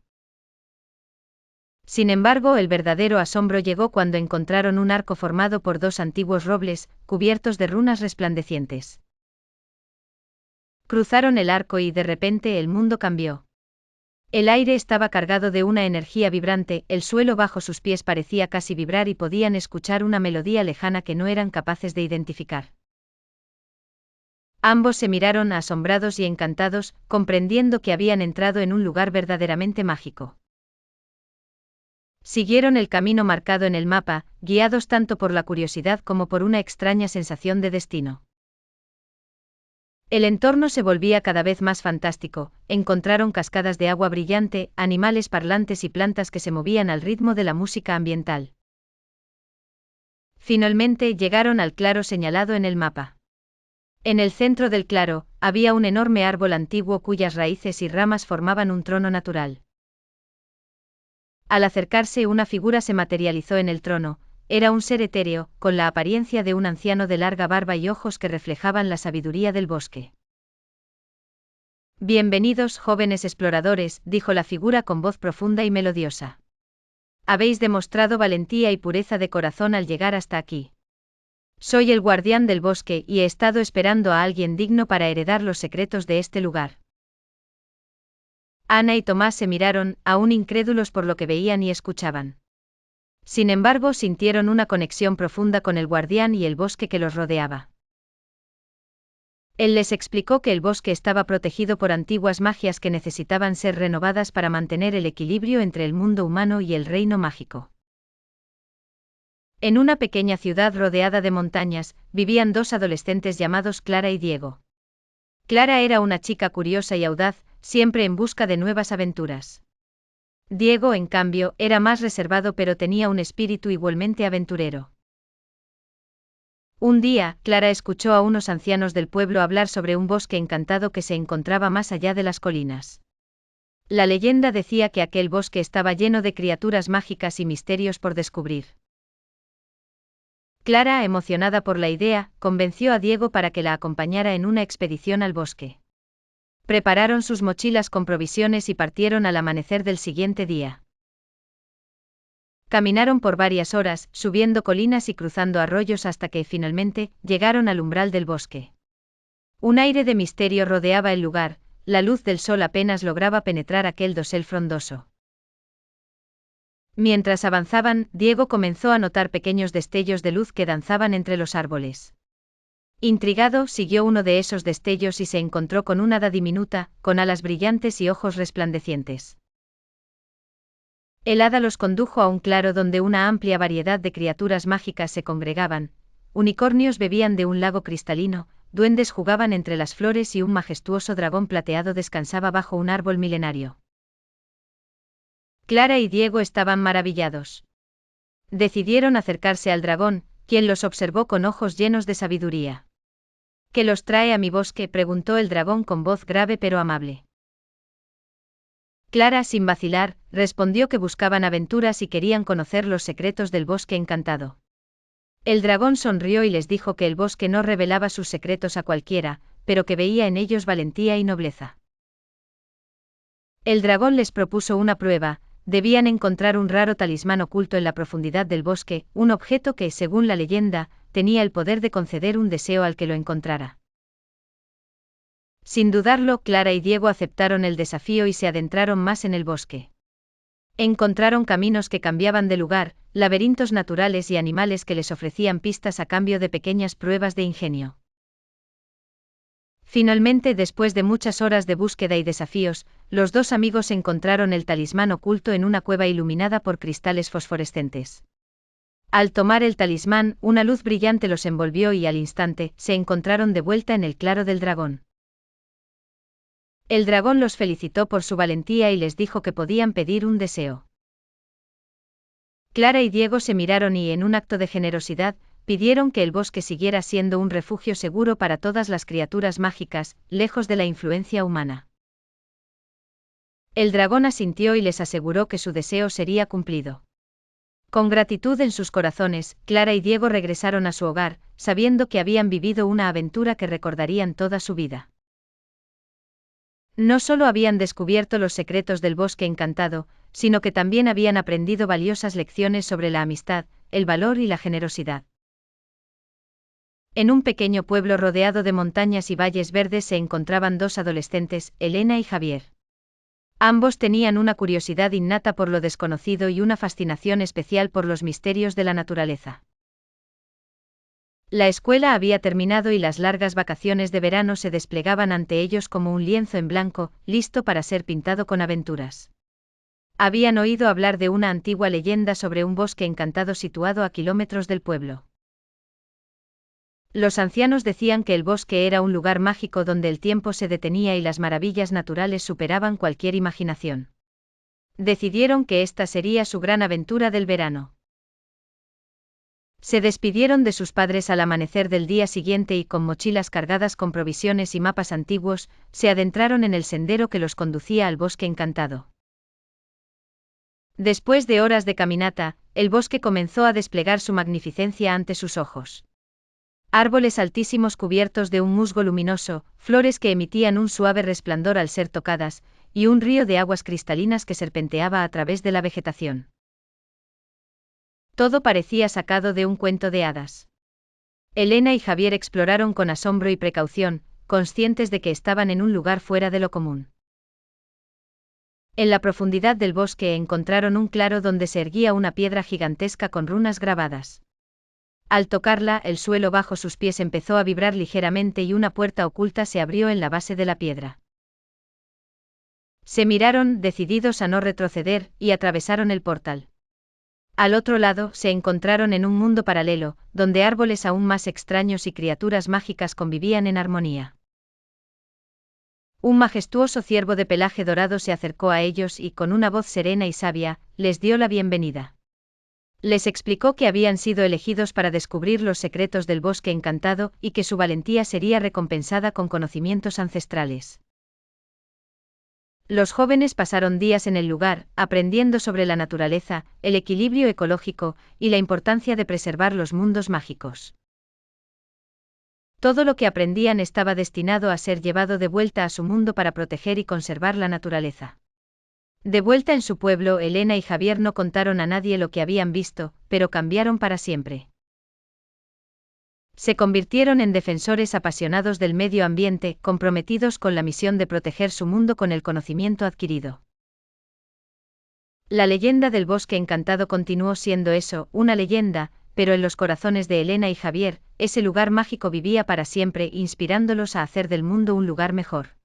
Sin embargo, el verdadero asombro llegó cuando encontraron un arco formado por dos antiguos robles, cubiertos de runas resplandecientes. Cruzaron el arco y de repente el mundo cambió. El aire estaba cargado de una energía vibrante, el suelo bajo sus pies parecía casi vibrar y podían escuchar una melodía lejana que no eran capaces de identificar. Ambos se miraron asombrados y encantados, comprendiendo que habían entrado en un lugar verdaderamente mágico. Siguieron el camino marcado en el mapa, guiados tanto por la curiosidad como por una extraña sensación de destino. El entorno se volvía cada vez más fantástico, encontraron cascadas de agua brillante, animales parlantes y plantas que se movían al ritmo de la música ambiental. Finalmente llegaron al claro señalado en el mapa. En el centro del claro, había un enorme árbol antiguo cuyas raíces y ramas formaban un trono natural. Al acercarse, una figura se materializó en el trono. Era un ser etéreo, con la apariencia de un anciano de larga barba y ojos que reflejaban la sabiduría del bosque. Bienvenidos, jóvenes exploradores, dijo la figura con voz profunda y melodiosa. Habéis demostrado valentía y pureza de corazón al llegar hasta aquí. Soy el guardián del bosque y he estado esperando a alguien digno para heredar los secretos de este lugar. Ana y Tomás se miraron, aún incrédulos por lo que veían y escuchaban. Sin embargo, sintieron una conexión profunda con el guardián y el bosque que los rodeaba. Él les explicó que el bosque estaba protegido por antiguas magias que necesitaban ser renovadas para mantener el equilibrio entre el mundo humano y el reino mágico. En una pequeña ciudad rodeada de montañas, vivían dos adolescentes llamados Clara y Diego. Clara era una chica curiosa y audaz, siempre en busca de nuevas aventuras. Diego, en cambio, era más reservado pero tenía un espíritu igualmente aventurero. Un día, Clara escuchó a unos ancianos del pueblo hablar sobre un bosque encantado que se encontraba más allá de las colinas. La leyenda decía que aquel bosque estaba lleno de criaturas mágicas y misterios por descubrir. Clara, emocionada por la idea, convenció a Diego para que la acompañara en una expedición al bosque. Prepararon sus mochilas con provisiones y partieron al amanecer del siguiente día. Caminaron por varias horas, subiendo colinas y cruzando arroyos hasta que, finalmente, llegaron al umbral del bosque. Un aire de misterio rodeaba el lugar, la luz del sol apenas lograba penetrar aquel dosel frondoso. Mientras avanzaban, Diego comenzó a notar pequeños destellos de luz que danzaban entre los árboles. Intrigado, siguió uno de esos destellos y se encontró con una hada diminuta, con alas brillantes y ojos resplandecientes. El hada los condujo a un claro donde una amplia variedad de criaturas mágicas se congregaban, unicornios bebían de un lago cristalino, duendes jugaban entre las flores y un majestuoso dragón plateado descansaba bajo un árbol milenario. Clara y Diego estaban maravillados. Decidieron acercarse al dragón, quien los observó con ojos llenos de sabiduría. ¿Qué los trae a mi bosque?, preguntó el dragón con voz grave pero amable. Clara, sin vacilar, respondió que buscaban aventuras y querían conocer los secretos del bosque encantado. El dragón sonrió y les dijo que el bosque no revelaba sus secretos a cualquiera, pero que veía en ellos valentía y nobleza. El dragón les propuso una prueba. Debían encontrar un raro talismán oculto en la profundidad del bosque, un objeto que, según la leyenda, tenía el poder de conceder un deseo al que lo encontrara. Sin dudarlo, Clara y Diego aceptaron el desafío y se adentraron más en el bosque. Encontraron caminos que cambiaban de lugar, laberintos naturales y animales que les ofrecían pistas a cambio de pequeñas pruebas de ingenio. Finalmente, después de muchas horas de búsqueda y desafíos, los dos amigos encontraron el talismán oculto en una cueva iluminada por cristales fosforescentes. Al tomar el talismán, una luz brillante los envolvió y al instante, se encontraron de vuelta en el claro del dragón. El dragón los felicitó por su valentía y les dijo que podían pedir un deseo. Clara y Diego se miraron y, en un acto de generosidad, pidieron que el bosque siguiera siendo un refugio seguro para todas las criaturas mágicas, lejos de la influencia humana. El dragón asintió y les aseguró que su deseo sería cumplido. Con gratitud en sus corazones, Clara y Diego regresaron a su hogar, sabiendo que habían vivido una aventura que recordarían toda su vida. No solo habían descubierto los secretos del bosque encantado, sino que también habían aprendido valiosas lecciones sobre la amistad, el valor y la generosidad. En un pequeño pueblo rodeado de montañas y valles verdes se encontraban dos adolescentes, Elena y Javier. Ambos tenían una curiosidad innata por lo desconocido y una fascinación especial por los misterios de la naturaleza. La escuela había terminado y las largas vacaciones de verano se desplegaban ante ellos como un lienzo en blanco, listo para ser pintado con aventuras. Habían oído hablar de una antigua leyenda sobre un bosque encantado situado a kilómetros del pueblo. Los ancianos decían que el bosque era un lugar mágico donde el tiempo se detenía y las maravillas naturales superaban cualquier imaginación. Decidieron que esta sería su gran aventura del verano. Se despidieron de sus padres al amanecer del día siguiente y con mochilas cargadas con provisiones y mapas antiguos, se adentraron en el sendero que los conducía al bosque encantado. Después de horas de caminata, el bosque comenzó a desplegar su magnificencia ante sus ojos. Árboles altísimos cubiertos de un musgo luminoso, flores que emitían un suave resplandor al ser tocadas, y un río de aguas cristalinas que serpenteaba a través de la vegetación. Todo parecía sacado de un cuento de hadas. Elena y Javier exploraron con asombro y precaución, conscientes de que estaban en un lugar fuera de lo común. En la profundidad del bosque encontraron un claro donde se erguía una piedra gigantesca con runas grabadas. Al tocarla, el suelo bajo sus pies empezó a vibrar ligeramente y una puerta oculta se abrió en la base de la piedra. Se miraron, decididos a no retroceder, y atravesaron el portal. Al otro lado, se encontraron en un mundo paralelo, donde árboles aún más extraños y criaturas mágicas convivían en armonía. Un majestuoso ciervo de pelaje dorado se acercó a ellos y, con una voz serena y sabia, les dio la bienvenida. Les explicó que habían sido elegidos para descubrir los secretos del bosque encantado y que su valentía sería recompensada con conocimientos ancestrales. Los jóvenes pasaron días en el lugar, aprendiendo sobre la naturaleza, el equilibrio ecológico, y la importancia de preservar los mundos mágicos. Todo lo que aprendían estaba destinado a ser llevado de vuelta a su mundo para proteger y conservar la naturaleza. De vuelta en su pueblo, Elena y Javier no contaron a nadie lo que habían visto, pero cambiaron para siempre. Se convirtieron en defensores apasionados del medio ambiente, comprometidos con la misión de proteger su mundo con el conocimiento adquirido. La leyenda del bosque encantado continuó siendo eso, una leyenda, pero en los corazones de Elena y Javier, ese lugar mágico vivía para siempre, inspirándolos a hacer del mundo un lugar mejor.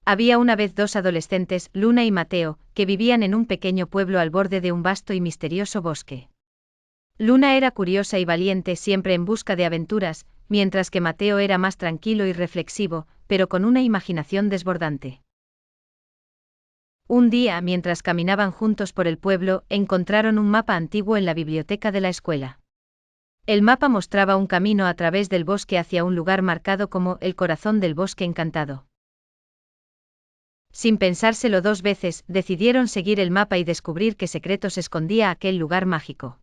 Había una vez dos adolescentes, Luna y Mateo, que vivían en un pequeño pueblo al borde de un vasto y misterioso bosque. Luna era curiosa y valiente, siempre en busca de aventuras, mientras que Mateo era más tranquilo y reflexivo, pero con una imaginación desbordante. Un día, mientras caminaban juntos por el pueblo, encontraron un mapa antiguo en la biblioteca de la escuela. El mapa mostraba un camino a través del bosque hacia un lugar marcado como el corazón del bosque encantado. Sin pensárselo dos veces, decidieron seguir el mapa y descubrir qué secretos escondía aquel lugar mágico.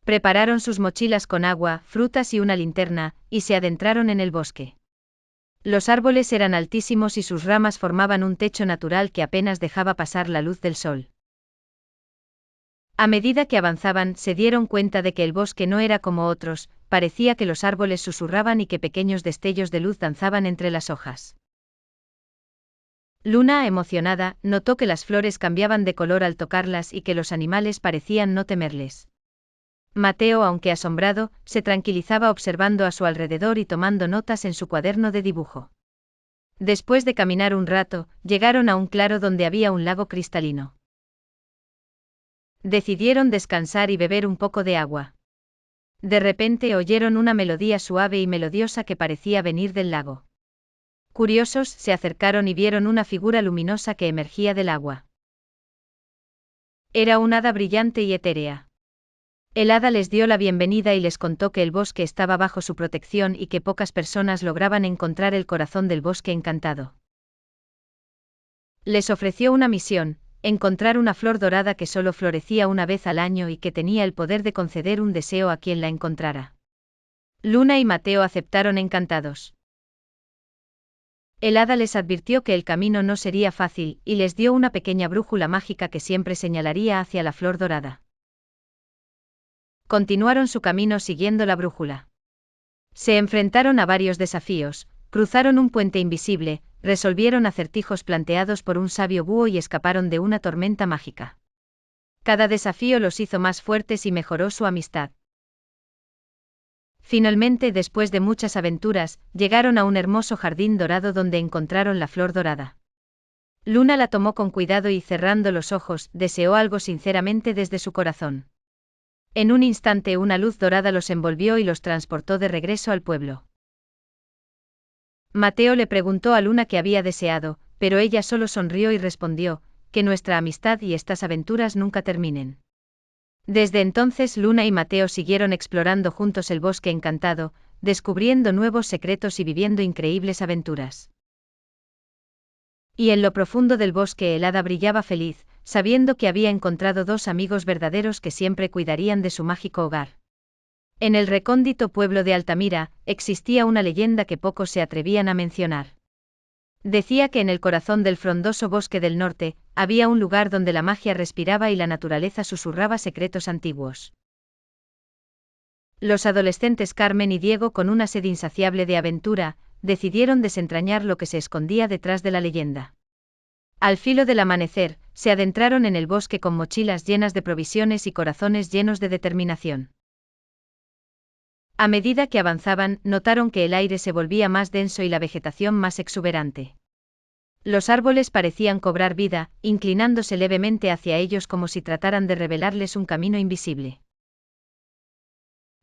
Prepararon sus mochilas con agua, frutas y una linterna, y se adentraron en el bosque. Los árboles eran altísimos y sus ramas formaban un techo natural que apenas dejaba pasar la luz del sol. A medida que avanzaban, se dieron cuenta de que el bosque no era como otros, parecía que los árboles susurraban y que pequeños destellos de luz danzaban entre las hojas. Luna, emocionada, notó que las flores cambiaban de color al tocarlas y que los animales parecían no temerles. Mateo, aunque asombrado, se tranquilizaba observando a su alrededor y tomando notas en su cuaderno de dibujo. Después de caminar un rato, llegaron a un claro donde había un lago cristalino. Decidieron descansar y beber un poco de agua. De repente oyeron una melodía suave y melodiosa que parecía venir del lago. Curiosos, se acercaron y vieron una figura luminosa que emergía del agua. Era un hada brillante y etérea. El hada les dio la bienvenida y les contó que el bosque estaba bajo su protección y que pocas personas lograban encontrar el corazón del bosque encantado. Les ofreció una misión: encontrar una flor dorada que solo florecía una vez al año y que tenía el poder de conceder un deseo a quien la encontrara. Luna y Mateo aceptaron encantados. El hada les advirtió que el camino no sería fácil y les dio una pequeña brújula mágica que siempre señalaría hacia la flor dorada. Continuaron su camino siguiendo la brújula. Se enfrentaron a varios desafíos, cruzaron un puente invisible, resolvieron acertijos planteados por un sabio búho y escaparon de una tormenta mágica. Cada desafío los hizo más fuertes y mejoró su amistad. Finalmente, después de muchas aventuras, llegaron a un hermoso jardín dorado donde encontraron la flor dorada. Luna la tomó con cuidado y, cerrando los ojos, deseó algo sinceramente desde su corazón. En un instante una luz dorada los envolvió y los transportó de regreso al pueblo. Mateo le preguntó a Luna qué había deseado, pero ella solo sonrió y respondió, que nuestra amistad y estas aventuras nunca terminen. Desde entonces Luna y Mateo siguieron explorando juntos el bosque encantado, descubriendo nuevos secretos y viviendo increíbles aventuras. Y en lo profundo del bosque el hada brillaba feliz, sabiendo que había encontrado dos amigos verdaderos que siempre cuidarían de su mágico hogar. En el recóndito pueblo de Altamira, existía una leyenda que pocos se atrevían a mencionar. Decía que en el corazón del frondoso bosque del norte, había un lugar donde la magia respiraba y la naturaleza susurraba secretos antiguos. Los adolescentes Carmen y Diego, con una sed insaciable de aventura, decidieron desentrañar lo que se escondía detrás de la leyenda. Al filo del amanecer, se adentraron en el bosque con mochilas llenas de provisiones y corazones llenos de determinación. A medida que avanzaban, notaron que el aire se volvía más denso y la vegetación más exuberante. Los árboles parecían cobrar vida, inclinándose levemente hacia ellos como si trataran de revelarles un camino invisible.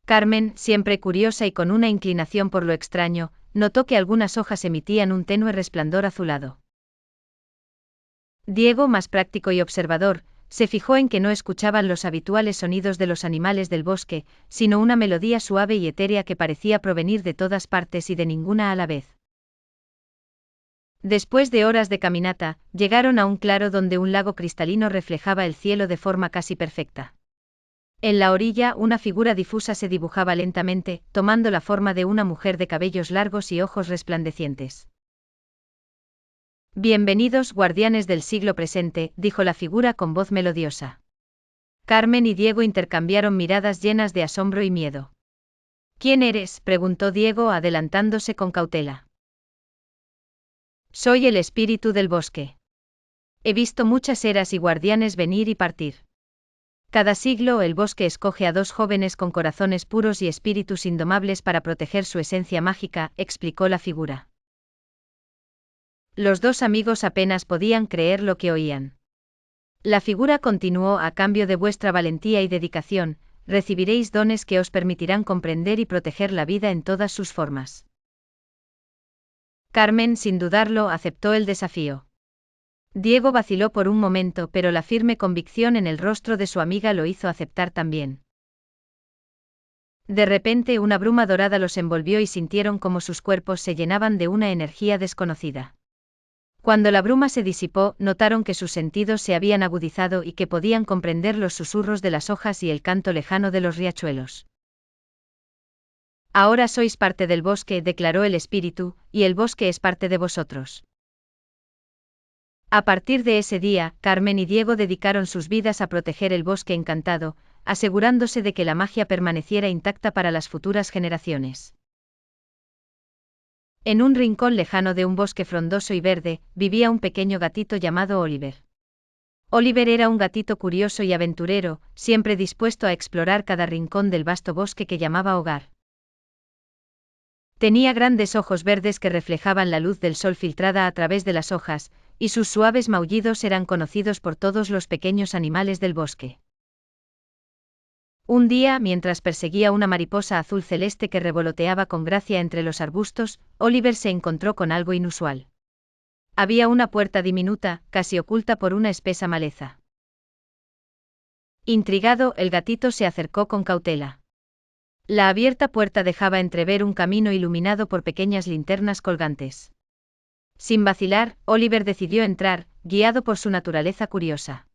Carmen, siempre curiosa y con una inclinación por lo extraño, notó que algunas hojas emitían un tenue resplandor azulado. Diego, más práctico y observador, se fijó en que no escuchaban los habituales sonidos de los animales del bosque, sino una melodía suave y etérea que parecía provenir de todas partes y de ninguna a la vez. Después de horas de caminata, llegaron a un claro donde un lago cristalino reflejaba el cielo de forma casi perfecta. En la orilla, una figura difusa se dibujaba lentamente, tomando la forma de una mujer de cabellos largos y ojos resplandecientes. Bienvenidos, guardianes del siglo presente, dijo la figura con voz melodiosa. Carmen y Diego intercambiaron miradas llenas de asombro y miedo. ¿Quién eres?, preguntó Diego adelantándose con cautela. Soy el espíritu del bosque. He visto muchas eras y guardianes venir y partir. Cada siglo el bosque escoge a dos jóvenes con corazones puros y espíritus indomables para proteger su esencia mágica, explicó la figura. Los dos amigos apenas podían creer lo que oían. La figura continuó: a cambio de vuestra valentía y dedicación, recibiréis dones que os permitirán comprender y proteger la vida en todas sus formas. Carmen, sin dudarlo, aceptó el desafío. Diego vaciló por un momento, pero la firme convicción en el rostro de su amiga lo hizo aceptar también. De repente una bruma dorada los envolvió y sintieron como sus cuerpos se llenaban de una energía desconocida. Cuando la bruma se disipó, notaron que sus sentidos se habían agudizado y que podían comprender los susurros de las hojas y el canto lejano de los riachuelos. Ahora sois parte del bosque, declaró el espíritu, y el bosque es parte de vosotros. A partir de ese día, Carmen y Diego dedicaron sus vidas a proteger el bosque encantado, asegurándose de que la magia permaneciera intacta para las futuras generaciones. En un rincón lejano de un bosque frondoso y verde, vivía un pequeño gatito llamado Oliver. Oliver era un gatito curioso y aventurero, siempre dispuesto a explorar cada rincón del vasto bosque que llamaba hogar. Tenía grandes ojos verdes que reflejaban la luz del sol filtrada a través de las hojas, y sus suaves maullidos eran conocidos por todos los pequeños animales del bosque. Un día, mientras perseguía una mariposa azul celeste que revoloteaba con gracia entre los arbustos, Oliver se encontró con algo inusual. Había una puerta diminuta, casi oculta por una espesa maleza. Intrigado, el gatito se acercó con cautela. La abierta puerta dejaba entrever un camino iluminado por pequeñas linternas colgantes. Sin vacilar, Oliver decidió entrar, guiado por su naturaleza curiosa.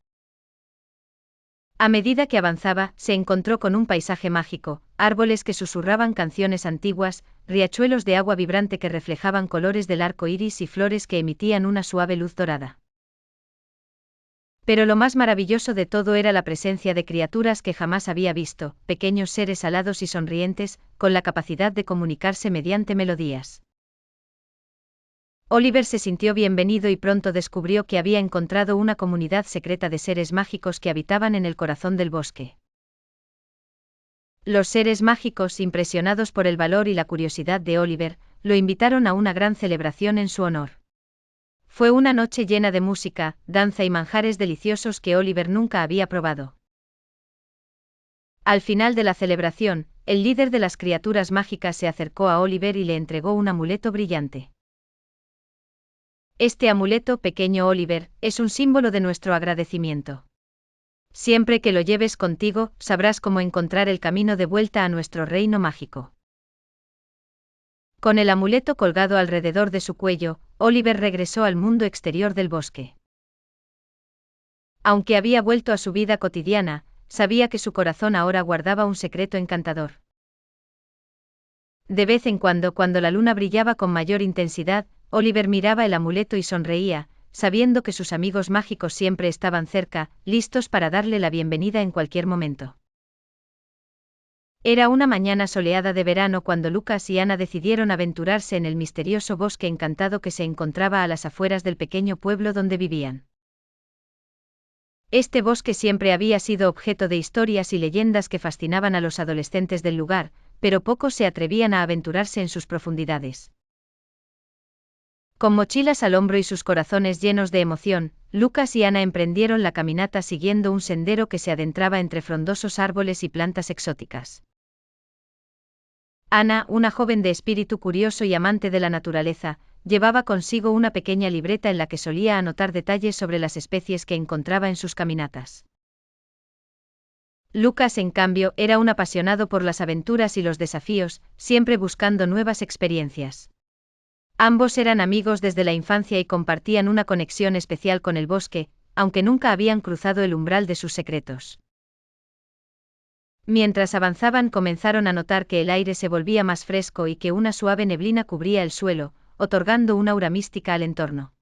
A medida que avanzaba, se encontró con un paisaje mágico, árboles que susurraban canciones antiguas, riachuelos de agua vibrante que reflejaban colores del arco iris y flores que emitían una suave luz dorada. Pero lo más maravilloso de todo era la presencia de criaturas que jamás había visto, pequeños seres alados y sonrientes, con la capacidad de comunicarse mediante melodías. Oliver se sintió bienvenido y pronto descubrió que había encontrado una comunidad secreta de seres mágicos que habitaban en el corazón del bosque. Los seres mágicos, impresionados por el valor y la curiosidad de Oliver, lo invitaron a una gran celebración en su honor. Fue una noche llena de música, danza y manjares deliciosos que Oliver nunca había probado. Al final de la celebración, el líder de las criaturas mágicas se acercó a Oliver y le entregó un amuleto brillante. Este amuleto, pequeño Oliver, es un símbolo de nuestro agradecimiento. Siempre que lo lleves contigo, sabrás cómo encontrar el camino de vuelta a nuestro reino mágico. Con el amuleto colgado alrededor de su cuello, Oliver regresó al mundo exterior del bosque. Aunque había vuelto a su vida cotidiana, sabía que su corazón ahora guardaba un secreto encantador. De vez en cuando, cuando la luna brillaba con mayor intensidad, Oliver miraba el amuleto y sonreía, sabiendo que sus amigos mágicos siempre estaban cerca, listos para darle la bienvenida en cualquier momento. Era una mañana soleada de verano cuando Lucas y Anna decidieron aventurarse en el misterioso bosque encantado que se encontraba a las afueras del pequeño pueblo donde vivían. Este bosque siempre había sido objeto de historias y leyendas que fascinaban a los adolescentes del lugar, pero pocos se atrevían a aventurarse en sus profundidades. Con mochilas al hombro y sus corazones llenos de emoción, Lucas y Anna emprendieron la caminata siguiendo un sendero que se adentraba entre frondosos árboles y plantas exóticas. Anna, una joven de espíritu curioso y amante de la naturaleza, llevaba consigo una pequeña libreta en la que solía anotar detalles sobre las especies que encontraba en sus caminatas. Lucas, en cambio, era un apasionado por las aventuras y los desafíos, siempre buscando nuevas experiencias. Ambos eran amigos desde la infancia y compartían una conexión especial con el bosque, aunque nunca habían cruzado el umbral de sus secretos. Mientras avanzaban comenzaron a notar que el aire se volvía más fresco y que una suave neblina cubría el suelo, otorgando una aura mística al entorno.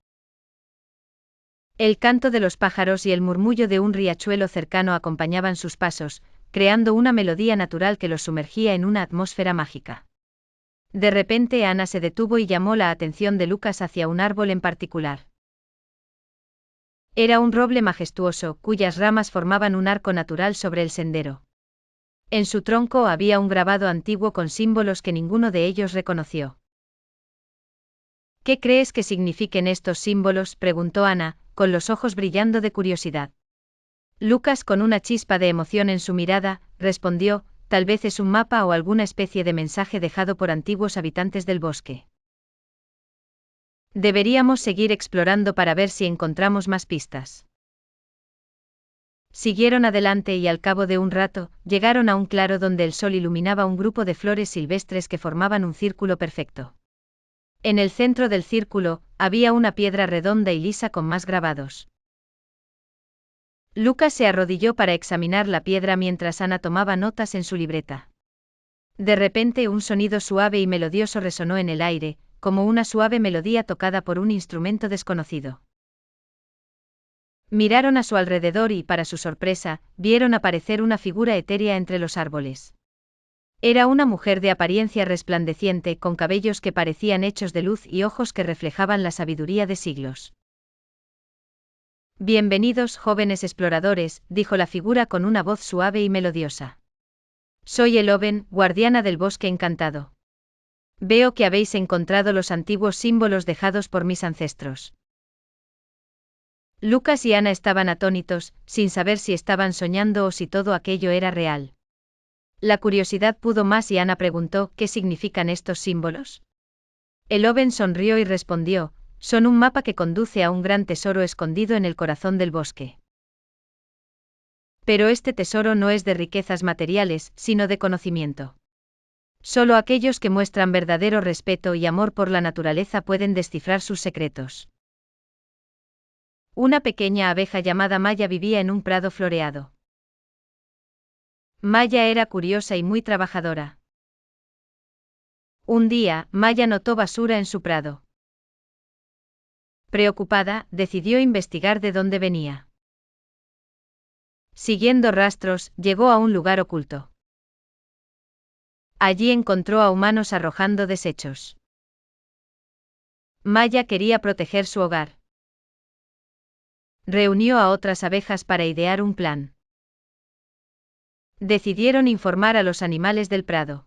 El canto de los pájaros y el murmullo de un riachuelo cercano acompañaban sus pasos, creando una melodía natural que los sumergía en una atmósfera mágica. De repente Anna se detuvo y llamó la atención de Lucas hacia un árbol en particular. Era un roble majestuoso, cuyas ramas formaban un arco natural sobre el sendero. En su tronco había un grabado antiguo con símbolos que ninguno de ellos reconoció. ¿Qué crees que signifiquen estos símbolos?, preguntó Anna, con los ojos brillando de curiosidad. Lucas, con una chispa de emoción en su mirada, respondió: tal vez es un mapa o alguna especie de mensaje dejado por antiguos habitantes del bosque. Deberíamos seguir explorando para ver si encontramos más pistas. Siguieron adelante y al cabo de un rato, llegaron a un claro donde el sol iluminaba un grupo de flores silvestres que formaban un círculo perfecto. En el centro del círculo, había una piedra redonda y lisa con más grabados. Lucas se arrodilló para examinar la piedra mientras Anna tomaba notas en su libreta. De repente un sonido suave y melodioso resonó en el aire, como una suave melodía tocada por un instrumento desconocido. Miraron a su alrededor y, para su sorpresa, vieron aparecer una figura etérea entre los árboles. Era una mujer de apariencia resplandeciente, con cabellos que parecían hechos de luz y ojos que reflejaban la sabiduría de siglos. Bienvenidos, jóvenes exploradores, dijo la figura con una voz suave y melodiosa. Soy Eloven, guardiana del bosque encantado. Veo que habéis encontrado los antiguos símbolos dejados por mis ancestros. Lucas y Anna estaban atónitos, sin saber si estaban soñando o si todo aquello era real. La curiosidad pudo más y Anna preguntó: ¿qué significan estos símbolos? Eloven sonrió y respondió: son un mapa que conduce a un gran tesoro escondido en el corazón del bosque. Pero este tesoro no es de riquezas materiales, sino de conocimiento. Solo aquellos que muestran verdadero respeto y amor por la naturaleza pueden descifrar sus secretos. Una pequeña abeja llamada Maya vivía en un prado floreado. Maya era curiosa y muy trabajadora. Un día, Maya notó basura en su prado. Preocupada, decidió investigar de dónde venía. Siguiendo rastros, llegó a un lugar oculto. Allí encontró a humanos arrojando desechos. Maya quería proteger su hogar. Reunió a otras abejas para idear un plan. Decidieron informar a los animales del prado.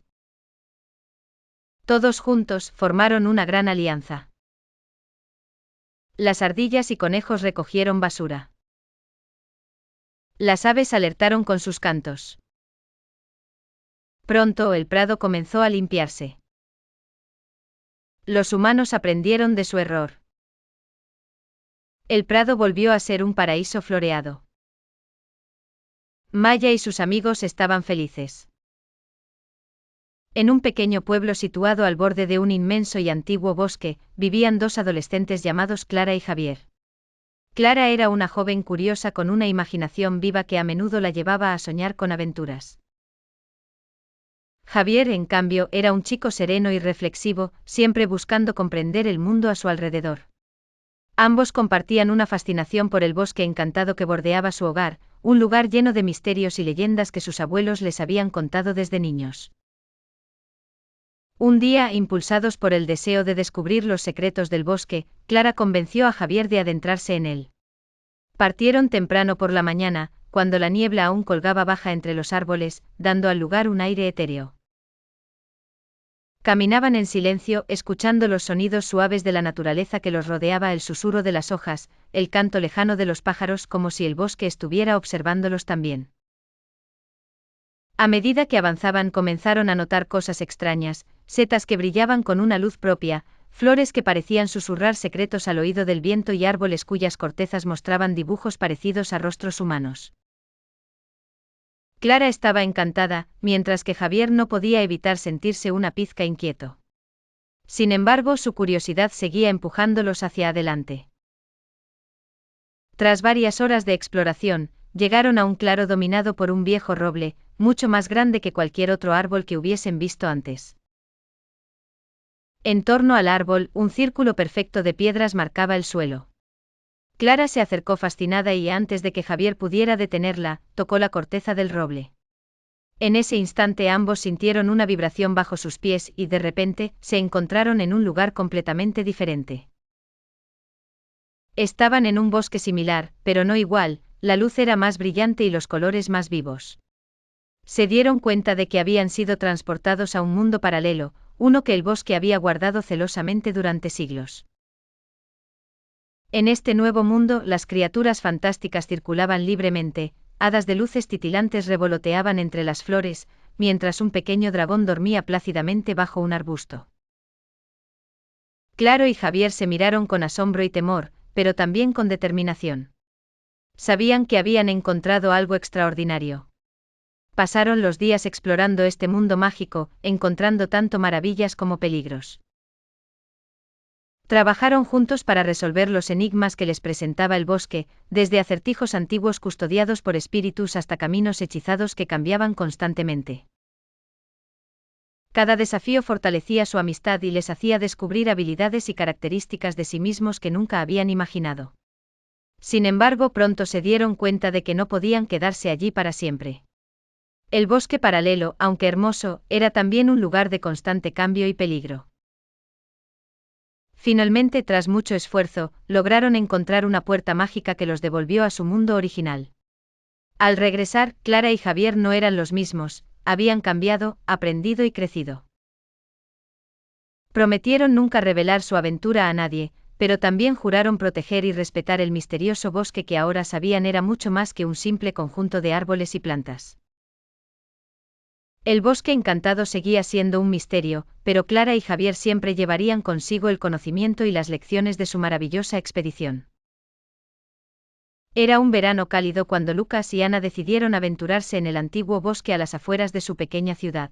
Todos juntos formaron una gran alianza. Las ardillas y conejos recogieron basura. Las aves alertaron con sus cantos. Pronto el prado comenzó a limpiarse. Los humanos aprendieron de su error. El prado volvió a ser un paraíso floreado. Maya y sus amigos estaban felices. En un pequeño pueblo situado al borde de un inmenso y antiguo bosque, vivían dos adolescentes llamados Clara y Javier. Clara era una joven curiosa con una imaginación viva que a menudo la llevaba a soñar con aventuras. Javier, en cambio, era un chico sereno y reflexivo, siempre buscando comprender el mundo a su alrededor. Ambos compartían una fascinación por el bosque encantado que bordeaba su hogar, un lugar lleno de misterios y leyendas que sus abuelos les habían contado desde niños. Un día, impulsados por el deseo de descubrir los secretos del bosque, Clara convenció a Javier de adentrarse en él. Partieron temprano por la mañana, cuando la niebla aún colgaba baja entre los árboles, dando al lugar un aire etéreo. Caminaban en silencio, escuchando los sonidos suaves de la naturaleza que los rodeaba, el susurro de las hojas, el canto lejano de los pájaros, como si el bosque estuviera observándolos también. A medida que avanzaban comenzaron a notar cosas extrañas, setas que brillaban con una luz propia, flores que parecían susurrar secretos al oído del viento y árboles cuyas cortezas mostraban dibujos parecidos a rostros humanos. Clara estaba encantada, mientras que Javier no podía evitar sentirse una pizca inquieto. Sin embargo, su curiosidad seguía empujándolos hacia adelante. Tras varias horas de exploración, llegaron a un claro dominado por un viejo roble, mucho más grande que cualquier otro árbol que hubiesen visto antes. En torno al árbol, un círculo perfecto de piedras marcaba el suelo. Clara se acercó fascinada y, antes de que Javier pudiera detenerla, tocó la corteza del roble. En ese instante ambos sintieron una vibración bajo sus pies y, de repente, se encontraron en un lugar completamente diferente. Estaban en un bosque similar, pero no igual, la luz era más brillante y los colores más vivos. Se dieron cuenta de que habían sido transportados a un mundo paralelo, uno que el bosque había guardado celosamente durante siglos. En este nuevo mundo, las criaturas fantásticas circulaban libremente, hadas de luces titilantes revoloteaban entre las flores, mientras un pequeño dragón dormía plácidamente bajo un arbusto. Claro y Javier se miraron con asombro y temor, pero también con determinación. Sabían que habían encontrado algo extraordinario. Pasaron los días explorando este mundo mágico, encontrando tanto maravillas como peligros. Trabajaron juntos para resolver los enigmas que les presentaba el bosque, desde acertijos antiguos custodiados por espíritus hasta caminos hechizados que cambiaban constantemente. Cada desafío fortalecía su amistad y les hacía descubrir habilidades y características de sí mismos que nunca habían imaginado. Sin embargo, pronto se dieron cuenta de que no podían quedarse allí para siempre. El bosque paralelo, aunque hermoso, era también un lugar de constante cambio y peligro. Finalmente, tras mucho esfuerzo, lograron encontrar una puerta mágica que los devolvió a su mundo original. Al regresar, Clara y Javier no eran los mismos, habían cambiado, aprendido y crecido. Prometieron nunca revelar su aventura a nadie, pero también juraron proteger y respetar el misterioso bosque que ahora sabían era mucho más que un simple conjunto de árboles y plantas. El bosque encantado seguía siendo un misterio, pero Clara y Javier siempre llevarían consigo el conocimiento y las lecciones de su maravillosa expedición. Era un verano cálido cuando Lucas y Ana decidieron aventurarse en el antiguo bosque a las afueras de su pequeña ciudad.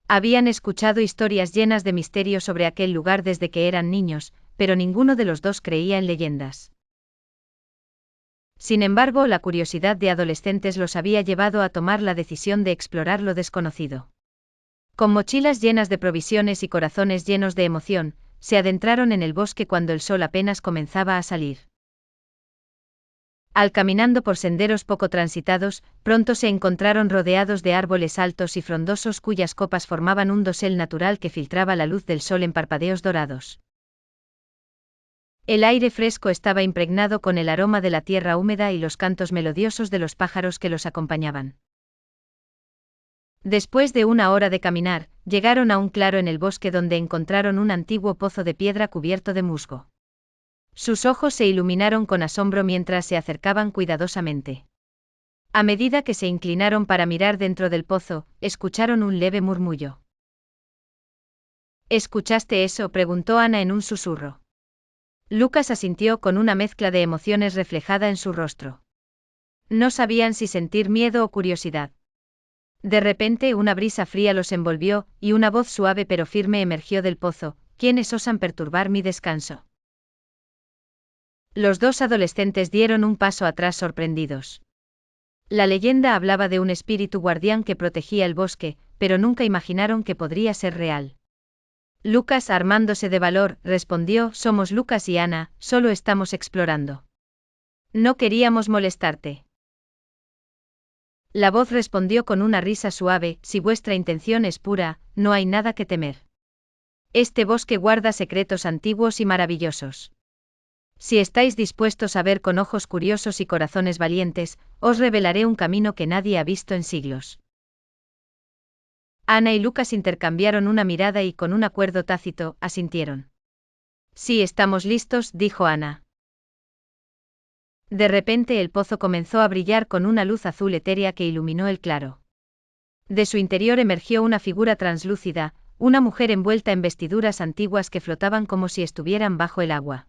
Habían escuchado historias llenas de misterio sobre aquel lugar desde que eran niños, pero ninguno de los dos creía en leyendas. Sin embargo, la curiosidad de adolescentes los había llevado a tomar la decisión de explorar lo desconocido. Con mochilas llenas de provisiones y corazones llenos de emoción, se adentraron en el bosque cuando el sol apenas comenzaba a salir. Al caminando por senderos poco transitados, pronto se encontraron rodeados de árboles altos y frondosos cuyas copas formaban un dosel natural que filtraba la luz del sol en parpadeos dorados. El aire fresco estaba impregnado con el aroma de la tierra húmeda y los cantos melodiosos de los pájaros que los acompañaban. Después de una hora de caminar, llegaron a un claro en el bosque donde encontraron un antiguo pozo de piedra cubierto de musgo. Sus ojos se iluminaron con asombro mientras se acercaban cuidadosamente. A medida que se inclinaron para mirar dentro del pozo, escucharon un leve murmullo. ¿Escuchaste eso?, preguntó Ana en un susurro. Lucas asintió con una mezcla de emociones reflejada en su rostro. No sabían si sentir miedo o curiosidad. De repente una brisa fría los envolvió, y una voz suave pero firme emergió del pozo. ¿Quiénes osan perturbar mi descanso? Los dos adolescentes dieron un paso atrás sorprendidos. La leyenda hablaba de un espíritu guardián que protegía el bosque, pero nunca imaginaron que podría ser real. Lucas, armándose de valor, respondió: «Somos Lucas y Ana, solo estamos explorando. No queríamos molestarte». La voz respondió con una risa suave: «Si vuestra intención es pura, no hay nada que temer. Este bosque guarda secretos antiguos y maravillosos. Si estáis dispuestos a ver con ojos curiosos y corazones valientes, os revelaré un camino que nadie ha visto en siglos». Ana y Lucas intercambiaron una mirada y, con un acuerdo tácito, asintieron. «Sí, estamos listos», dijo Ana. De repente el pozo comenzó a brillar con una luz azul etérea que iluminó el claro. De su interior emergió una figura translúcida, una mujer envuelta en vestiduras antiguas que flotaban como si estuvieran bajo el agua.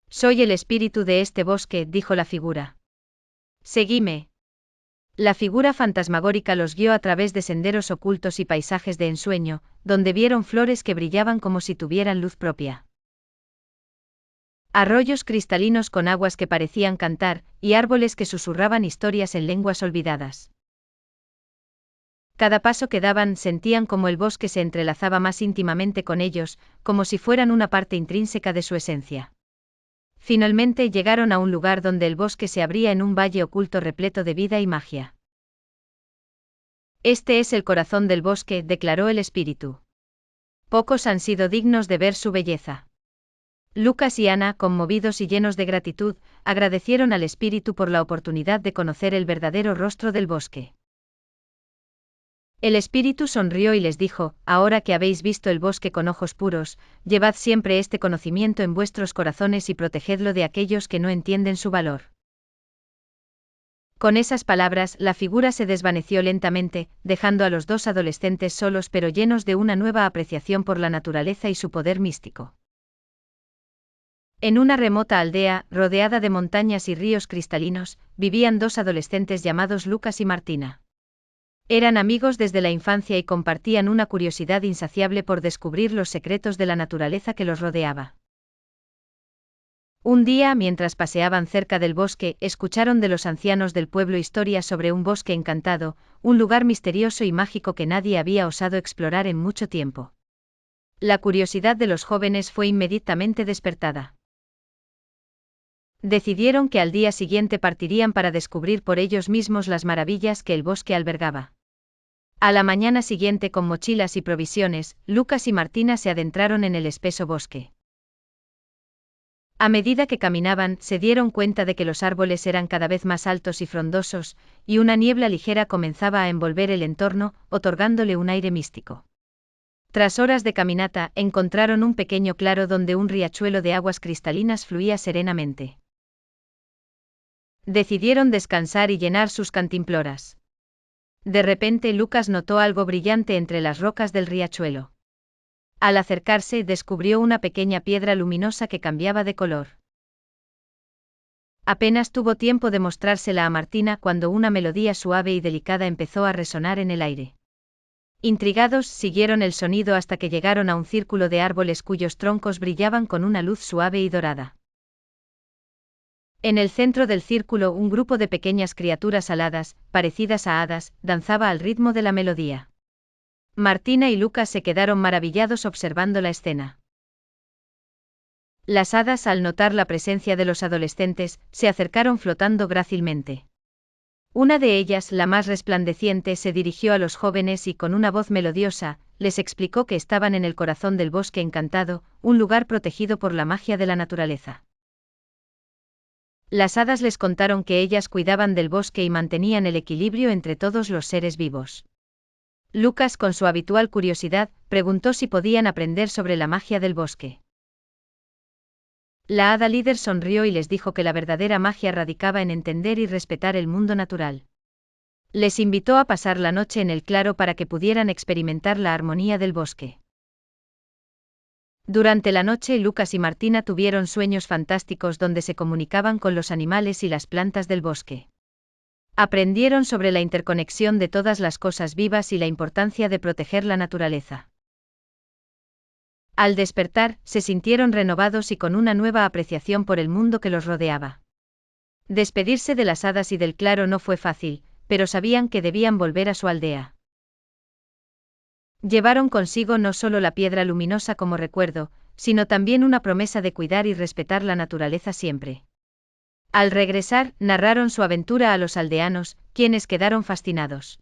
«Soy el espíritu de este bosque», dijo la figura. «Seguime». La figura fantasmagórica los guió a través de senderos ocultos y paisajes de ensueño, donde vieron flores que brillaban como si tuvieran luz propia. Arroyos cristalinos con aguas que parecían cantar, y árboles que susurraban historias en lenguas olvidadas. Cada paso que daban sentían como el bosque se entrelazaba más íntimamente con ellos, como si fueran una parte intrínseca de su esencia. Finalmente llegaron a un lugar donde el bosque se abría en un valle oculto repleto de vida y magia. «Este es el corazón del bosque», declaró el espíritu. «Pocos han sido dignos de ver su belleza». Lucas y Ana, conmovidos y llenos de gratitud, agradecieron al espíritu por la oportunidad de conocer el verdadero rostro del bosque. El espíritu sonrió y les dijo: «Ahora que habéis visto el bosque con ojos puros, llevad siempre este conocimiento en vuestros corazones y protegedlo de aquellos que no entienden su valor». Con esas palabras, la figura se desvaneció lentamente, dejando a los dos adolescentes solos pero llenos de una nueva apreciación por la naturaleza y su poder místico. En una remota aldea, rodeada de montañas y ríos cristalinos, vivían dos adolescentes llamados Lucas y Martina. Eran amigos desde la infancia y compartían una curiosidad insaciable por descubrir los secretos de la naturaleza que los rodeaba. Un día, mientras paseaban cerca del bosque, escucharon de los ancianos del pueblo historias sobre un bosque encantado, un lugar misterioso y mágico que nadie había osado explorar en mucho tiempo. La curiosidad de los jóvenes fue inmediatamente despertada. Decidieron que al día siguiente partirían para descubrir por ellos mismos las maravillas que el bosque albergaba. A la mañana siguiente, con mochilas y provisiones, Lucas y Martina se adentraron en el espeso bosque. A medida que caminaban, se dieron cuenta de que los árboles eran cada vez más altos y frondosos, y una niebla ligera comenzaba a envolver el entorno, otorgándole un aire místico. Tras horas de caminata, encontraron un pequeño claro donde un riachuelo de aguas cristalinas fluía serenamente. Decidieron descansar y llenar sus cantimploras. De repente Lucas notó algo brillante entre las rocas del riachuelo. Al acercarse, descubrió una pequeña piedra luminosa que cambiaba de color. Apenas tuvo tiempo de mostrársela a Martina cuando una melodía suave y delicada empezó a resonar en el aire. Intrigados, siguieron el sonido hasta que llegaron a un círculo de árboles cuyos troncos brillaban con una luz suave y dorada. En el centro del círculo un grupo de pequeñas criaturas aladas, parecidas a hadas, danzaba al ritmo de la melodía. Martina y Lucas se quedaron maravillados observando la escena. Las hadas, al notar la presencia de los adolescentes, se acercaron flotando grácilmente. Una de ellas, la más resplandeciente, se dirigió a los jóvenes y con una voz melodiosa, les explicó que estaban en el corazón del bosque encantado, un lugar protegido por la magia de la naturaleza. Las hadas les contaron que ellas cuidaban del bosque y mantenían el equilibrio entre todos los seres vivos. Lucas, con su habitual curiosidad, preguntó si podían aprender sobre la magia del bosque. La hada líder sonrió y les dijo que la verdadera magia radicaba en entender y respetar el mundo natural. Les invitó a pasar la noche en el claro para que pudieran experimentar la armonía del bosque. Durante la noche, Lucas y Martina tuvieron sueños fantásticos donde se comunicaban con los animales y las plantas del bosque. Aprendieron sobre la interconexión de todas las cosas vivas y la importancia de proteger la naturaleza. Al despertar, se sintieron renovados y con una nueva apreciación por el mundo que los rodeaba. Despedirse de las hadas y del claro no fue fácil, pero sabían que debían volver a su aldea. Llevaron consigo no solo la piedra luminosa como recuerdo, sino también una promesa de cuidar y respetar la naturaleza siempre. Al regresar, narraron su aventura a los aldeanos, quienes quedaron fascinados.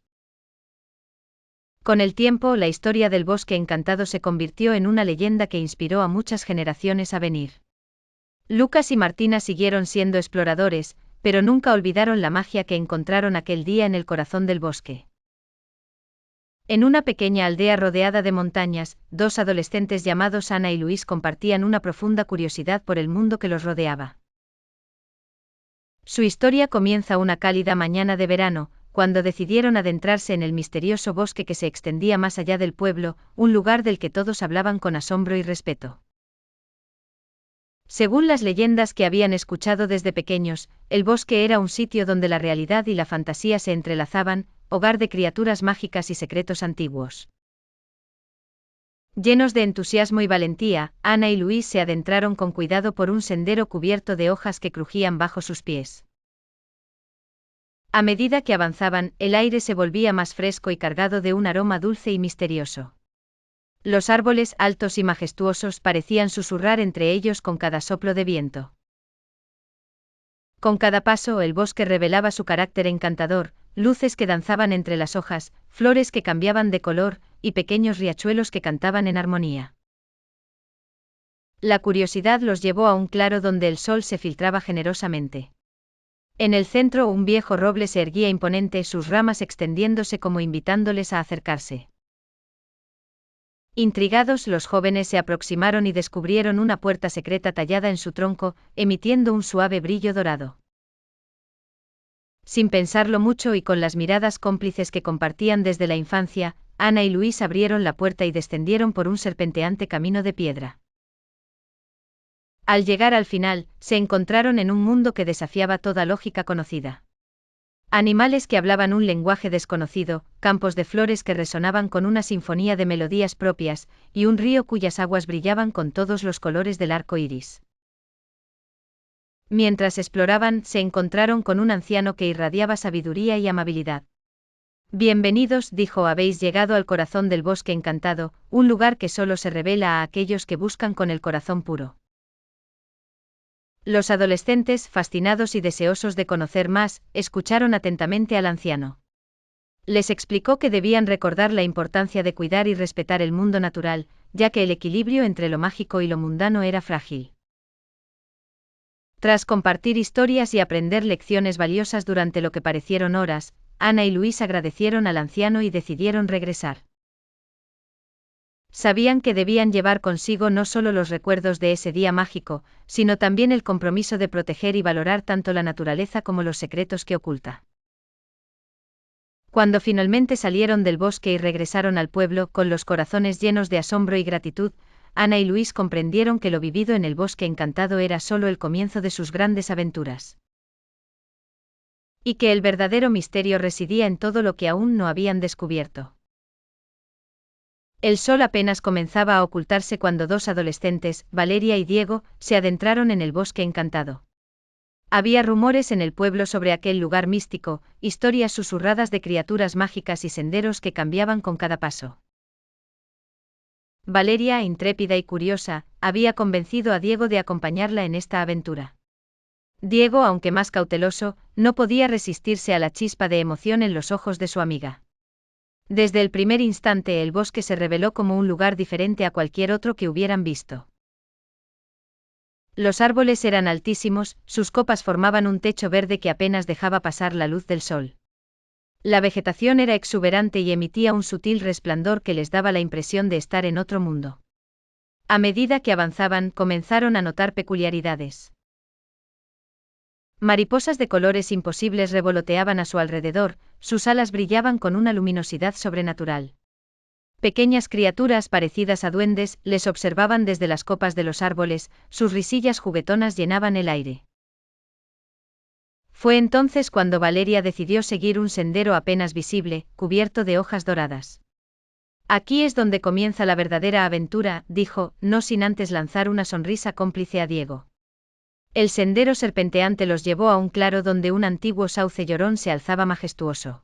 Con el tiempo, la historia del bosque encantado se convirtió en una leyenda que inspiró a muchas generaciones a venir. Lucas y Martina siguieron siendo exploradores, pero nunca olvidaron la magia que encontraron aquel día en el corazón del bosque. En una pequeña aldea rodeada de montañas, dos adolescentes llamados Ana y Luis compartían una profunda curiosidad por el mundo que los rodeaba. Su historia comienza una cálida mañana de verano, cuando decidieron adentrarse en el misterioso bosque que se extendía más allá del pueblo, un lugar del que todos hablaban con asombro y respeto. Según las leyendas que habían escuchado desde pequeños, el bosque era un sitio donde la realidad y la fantasía se entrelazaban, hogar de criaturas mágicas y secretos antiguos. Llenos de entusiasmo y valentía, Ana y Luis se adentraron con cuidado por un sendero cubierto de hojas que crujían bajo sus pies. A medida que avanzaban, el aire se volvía más fresco y cargado de un aroma dulce y misterioso. Los árboles altos y majestuosos parecían susurrar entre ellos con cada soplo de viento. Con cada paso, el bosque revelaba su carácter encantador, luces que danzaban entre las hojas, flores que cambiaban de color, y pequeños riachuelos que cantaban en armonía. La curiosidad los llevó a un claro donde el sol se filtraba generosamente. En el centro un viejo roble se erguía imponente, sus ramas extendiéndose como invitándoles a acercarse. Intrigados, los jóvenes se aproximaron y descubrieron una puerta secreta tallada en su tronco, emitiendo un suave brillo dorado. Sin pensarlo mucho y con las miradas cómplices que compartían desde la infancia, Ana y Luis abrieron la puerta y descendieron por un serpenteante camino de piedra. Al llegar al final, se encontraron en un mundo que desafiaba toda lógica conocida. Animales que hablaban un lenguaje desconocido, campos de flores que resonaban con una sinfonía de melodías propias, y un río cuyas aguas brillaban con todos los colores del arco iris. Mientras exploraban, se encontraron con un anciano que irradiaba sabiduría y amabilidad. Bienvenidos, dijo, habéis llegado al corazón del bosque encantado, un lugar que solo se revela a aquellos que buscan con el corazón puro. Los adolescentes, fascinados y deseosos de conocer más, escucharon atentamente al anciano. Les explicó que debían recordar la importancia de cuidar y respetar el mundo natural, ya que el equilibrio entre lo mágico y lo mundano era frágil. Tras compartir historias y aprender lecciones valiosas durante lo que parecieron horas, Ana y Luis agradecieron al anciano y decidieron regresar. Sabían que debían llevar consigo no solo los recuerdos de ese día mágico, sino también el compromiso de proteger y valorar tanto la naturaleza como los secretos que oculta. Cuando finalmente salieron del bosque y regresaron al pueblo con los corazones llenos de asombro y gratitud, Ana y Luis comprendieron que lo vivido en el bosque encantado era solo el comienzo de sus grandes aventuras. Y que el verdadero misterio residía en todo lo que aún no habían descubierto. El sol apenas comenzaba a ocultarse cuando dos adolescentes, Valeria y Diego, se adentraron en el bosque encantado. Había rumores en el pueblo sobre aquel lugar místico, historias susurradas de criaturas mágicas y senderos que cambiaban con cada paso. Valeria, intrépida y curiosa, había convencido a Diego de acompañarla en esta aventura. Diego, aunque más cauteloso, no podía resistirse a la chispa de emoción en los ojos de su amiga. Desde el primer instante el bosque se reveló como un lugar diferente a cualquier otro que hubieran visto. Los árboles eran altísimos, sus copas formaban un techo verde que apenas dejaba pasar la luz del sol. La vegetación era exuberante y emitía un sutil resplandor que les daba la impresión de estar en otro mundo. A medida que avanzaban, comenzaron a notar peculiaridades. Mariposas de colores imposibles revoloteaban a su alrededor, sus alas brillaban con una luminosidad sobrenatural. Pequeñas criaturas parecidas a duendes les observaban desde las copas de los árboles, sus risillas juguetonas llenaban el aire. Fue entonces cuando Valeria decidió seguir un sendero apenas visible, cubierto de hojas doradas. Aquí es donde comienza la verdadera aventura, dijo, no sin antes lanzar una sonrisa cómplice a Diego. El sendero serpenteante los llevó a un claro donde un antiguo sauce llorón se alzaba majestuoso.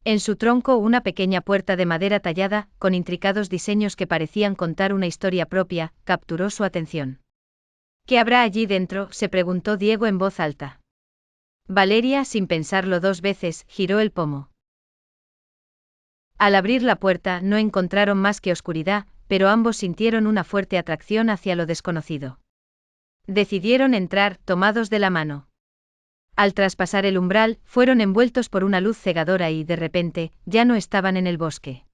En su tronco una pequeña puerta de madera tallada, con intricados diseños que parecían contar una historia propia, capturó su atención. ¿Qué habrá allí dentro?, se preguntó Diego en voz alta. Valeria, sin pensarlo 2 veces, giró el pomo. Al abrir la puerta no encontraron más que oscuridad, pero ambos sintieron una fuerte atracción hacia lo desconocido. Decidieron entrar, tomados de la mano. Al traspasar el umbral, fueron envueltos por una luz cegadora y, de repente, ya no estaban en el bosque.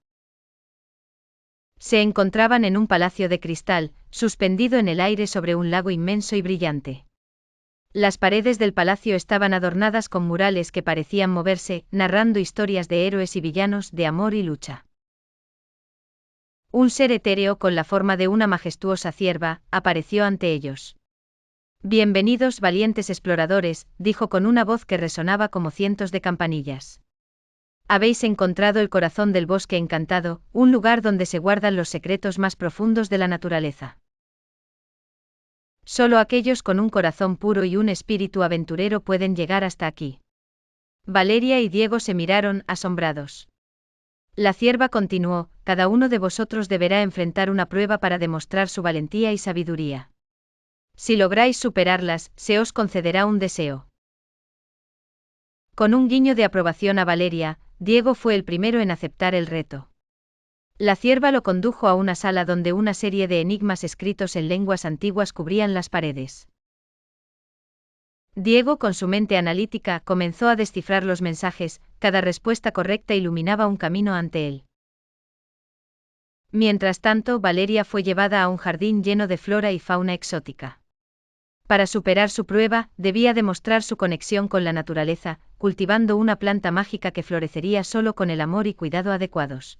Se encontraban en un palacio de cristal, suspendido en el aire sobre un lago inmenso y brillante. Las paredes del palacio estaban adornadas con murales que parecían moverse, narrando historias de héroes y villanos, de amor y lucha. Un ser etéreo con la forma de una majestuosa cierva, apareció ante ellos. Bienvenidos, valientes exploradores, dijo con una voz que resonaba como cientos de campanillas. Habéis encontrado el corazón del bosque encantado, un lugar donde se guardan los secretos más profundos de la naturaleza. Solo aquellos con un corazón puro y un espíritu aventurero pueden llegar hasta aquí. Valeria y Diego se miraron, asombrados. La cierva continuó, cada uno de vosotros deberá enfrentar una prueba para demostrar su valentía y sabiduría. Si lográis superarlas, se os concederá un deseo. Con un guiño de aprobación a Valeria, Diego fue el primero en aceptar el reto. La cierva lo condujo a una sala donde una serie de enigmas escritos en lenguas antiguas cubrían las paredes. Diego, con su mente analítica, comenzó a descifrar los mensajes, cada respuesta correcta iluminaba un camino ante él. Mientras tanto, Valeria fue llevada a un jardín lleno de flora y fauna exótica. Para superar su prueba, debía demostrar su conexión con la naturaleza, cultivando una planta mágica que florecería solo con el amor y cuidado adecuados.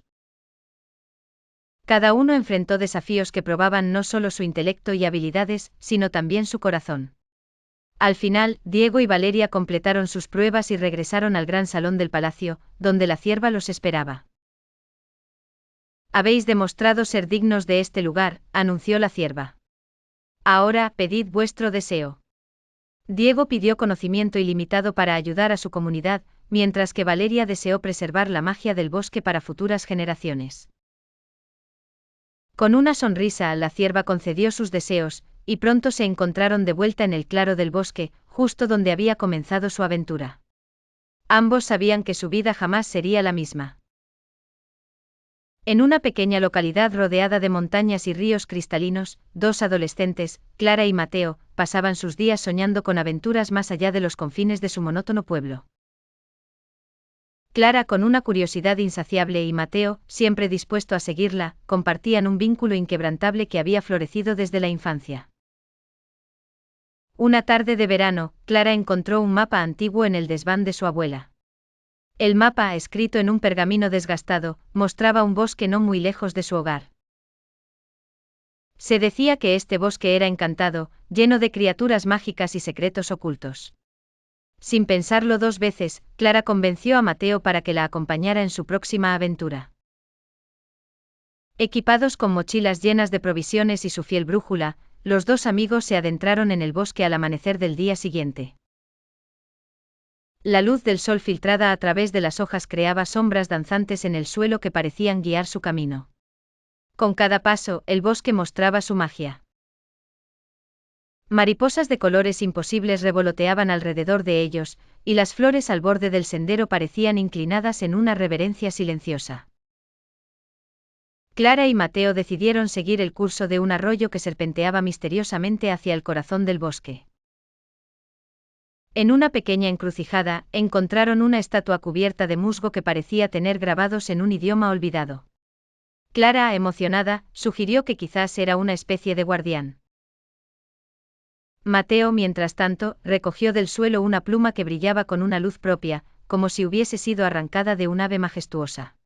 Cada uno enfrentó desafíos que probaban no solo su intelecto y habilidades, sino también su corazón. Al final, Diego y Valeria completaron sus pruebas y regresaron al gran salón del palacio, donde la cierva los esperaba. Habéis demostrado ser dignos de este lugar, anunció la cierva. Ahora, pedid vuestro deseo. Diego pidió conocimiento ilimitado para ayudar a su comunidad, mientras que Valeria deseó preservar la magia del bosque para futuras generaciones. Con una sonrisa, la cierva concedió sus deseos, y pronto se encontraron de vuelta en el claro del bosque, justo donde había comenzado su aventura. Ambos sabían que su vida jamás sería la misma. En una pequeña localidad rodeada de montañas y ríos cristalinos, 2 adolescentes, Clara y Mateo, pasaban sus días soñando con aventuras más allá de los confines de su monótono pueblo. Clara, con una curiosidad insaciable, y Mateo, siempre dispuesto a seguirla, compartían un vínculo inquebrantable que había florecido desde la infancia. Una tarde de verano, Clara encontró un mapa antiguo en el desván de su abuela. El mapa, escrito en un pergamino desgastado, mostraba un bosque no muy lejos de su hogar. Se decía que este bosque era encantado, lleno de criaturas mágicas y secretos ocultos. Sin pensarlo 2 veces, Clara convenció a Mateo para que la acompañara en su próxima aventura. Equipados con mochilas llenas de provisiones y su fiel brújula, los dos amigos se adentraron en el bosque al amanecer del día siguiente. La luz del sol filtrada a través de las hojas creaba sombras danzantes en el suelo que parecían guiar su camino. Con cada paso, el bosque mostraba su magia. Mariposas de colores imposibles revoloteaban alrededor de ellos, y las flores al borde del sendero parecían inclinadas en una reverencia silenciosa. Clara y Mateo decidieron seguir el curso de un arroyo que serpenteaba misteriosamente hacia el corazón del bosque. En una pequeña encrucijada, encontraron una estatua cubierta de musgo que parecía tener grabados en un idioma olvidado. Clara, emocionada, sugirió que quizás era una especie de guardián. Mateo, mientras tanto, recogió del suelo una pluma que brillaba con una luz propia, como si hubiese sido arrancada de un ave majestuosa.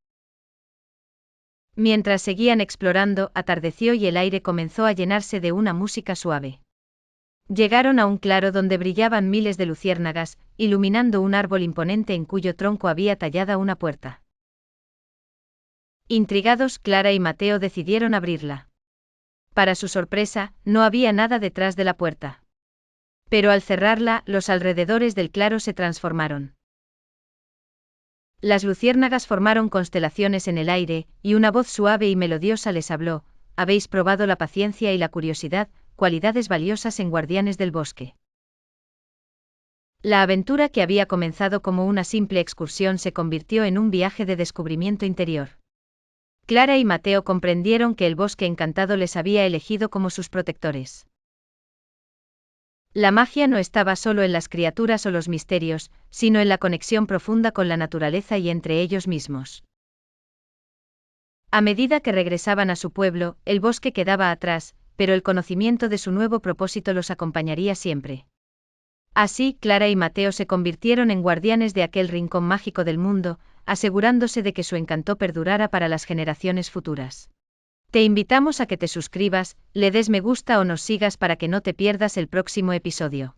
Mientras seguían explorando, atardeció y el aire comenzó a llenarse de una música suave. Llegaron a un claro donde brillaban miles de luciérnagas, iluminando un árbol imponente en cuyo tronco había tallada una puerta. Intrigados, Clara y Mateo decidieron abrirla. Para su sorpresa, no había nada detrás de la puerta. Pero al cerrarla, los alrededores del claro se transformaron. Las luciérnagas formaron constelaciones en el aire, y una voz suave y melodiosa les habló: «Habéis probado la paciencia y la curiosidad, cualidades valiosas en guardianes del bosque». La aventura que había comenzado como una simple excursión se convirtió en un viaje de descubrimiento interior. Clara y Mateo comprendieron que el bosque encantado les había elegido como sus protectores. La magia no estaba solo en las criaturas o los misterios, sino en la conexión profunda con la naturaleza y entre ellos mismos. A medida que regresaban a su pueblo, el bosque quedaba atrás, pero el conocimiento de su nuevo propósito los acompañaría siempre. Así, Clara y Mateo se convirtieron en guardianes de aquel rincón mágico del mundo, asegurándose de que su encanto perdurara para las generaciones futuras. Te invitamos a que te suscribas, le des me gusta o nos sigas para que no te pierdas el próximo episodio.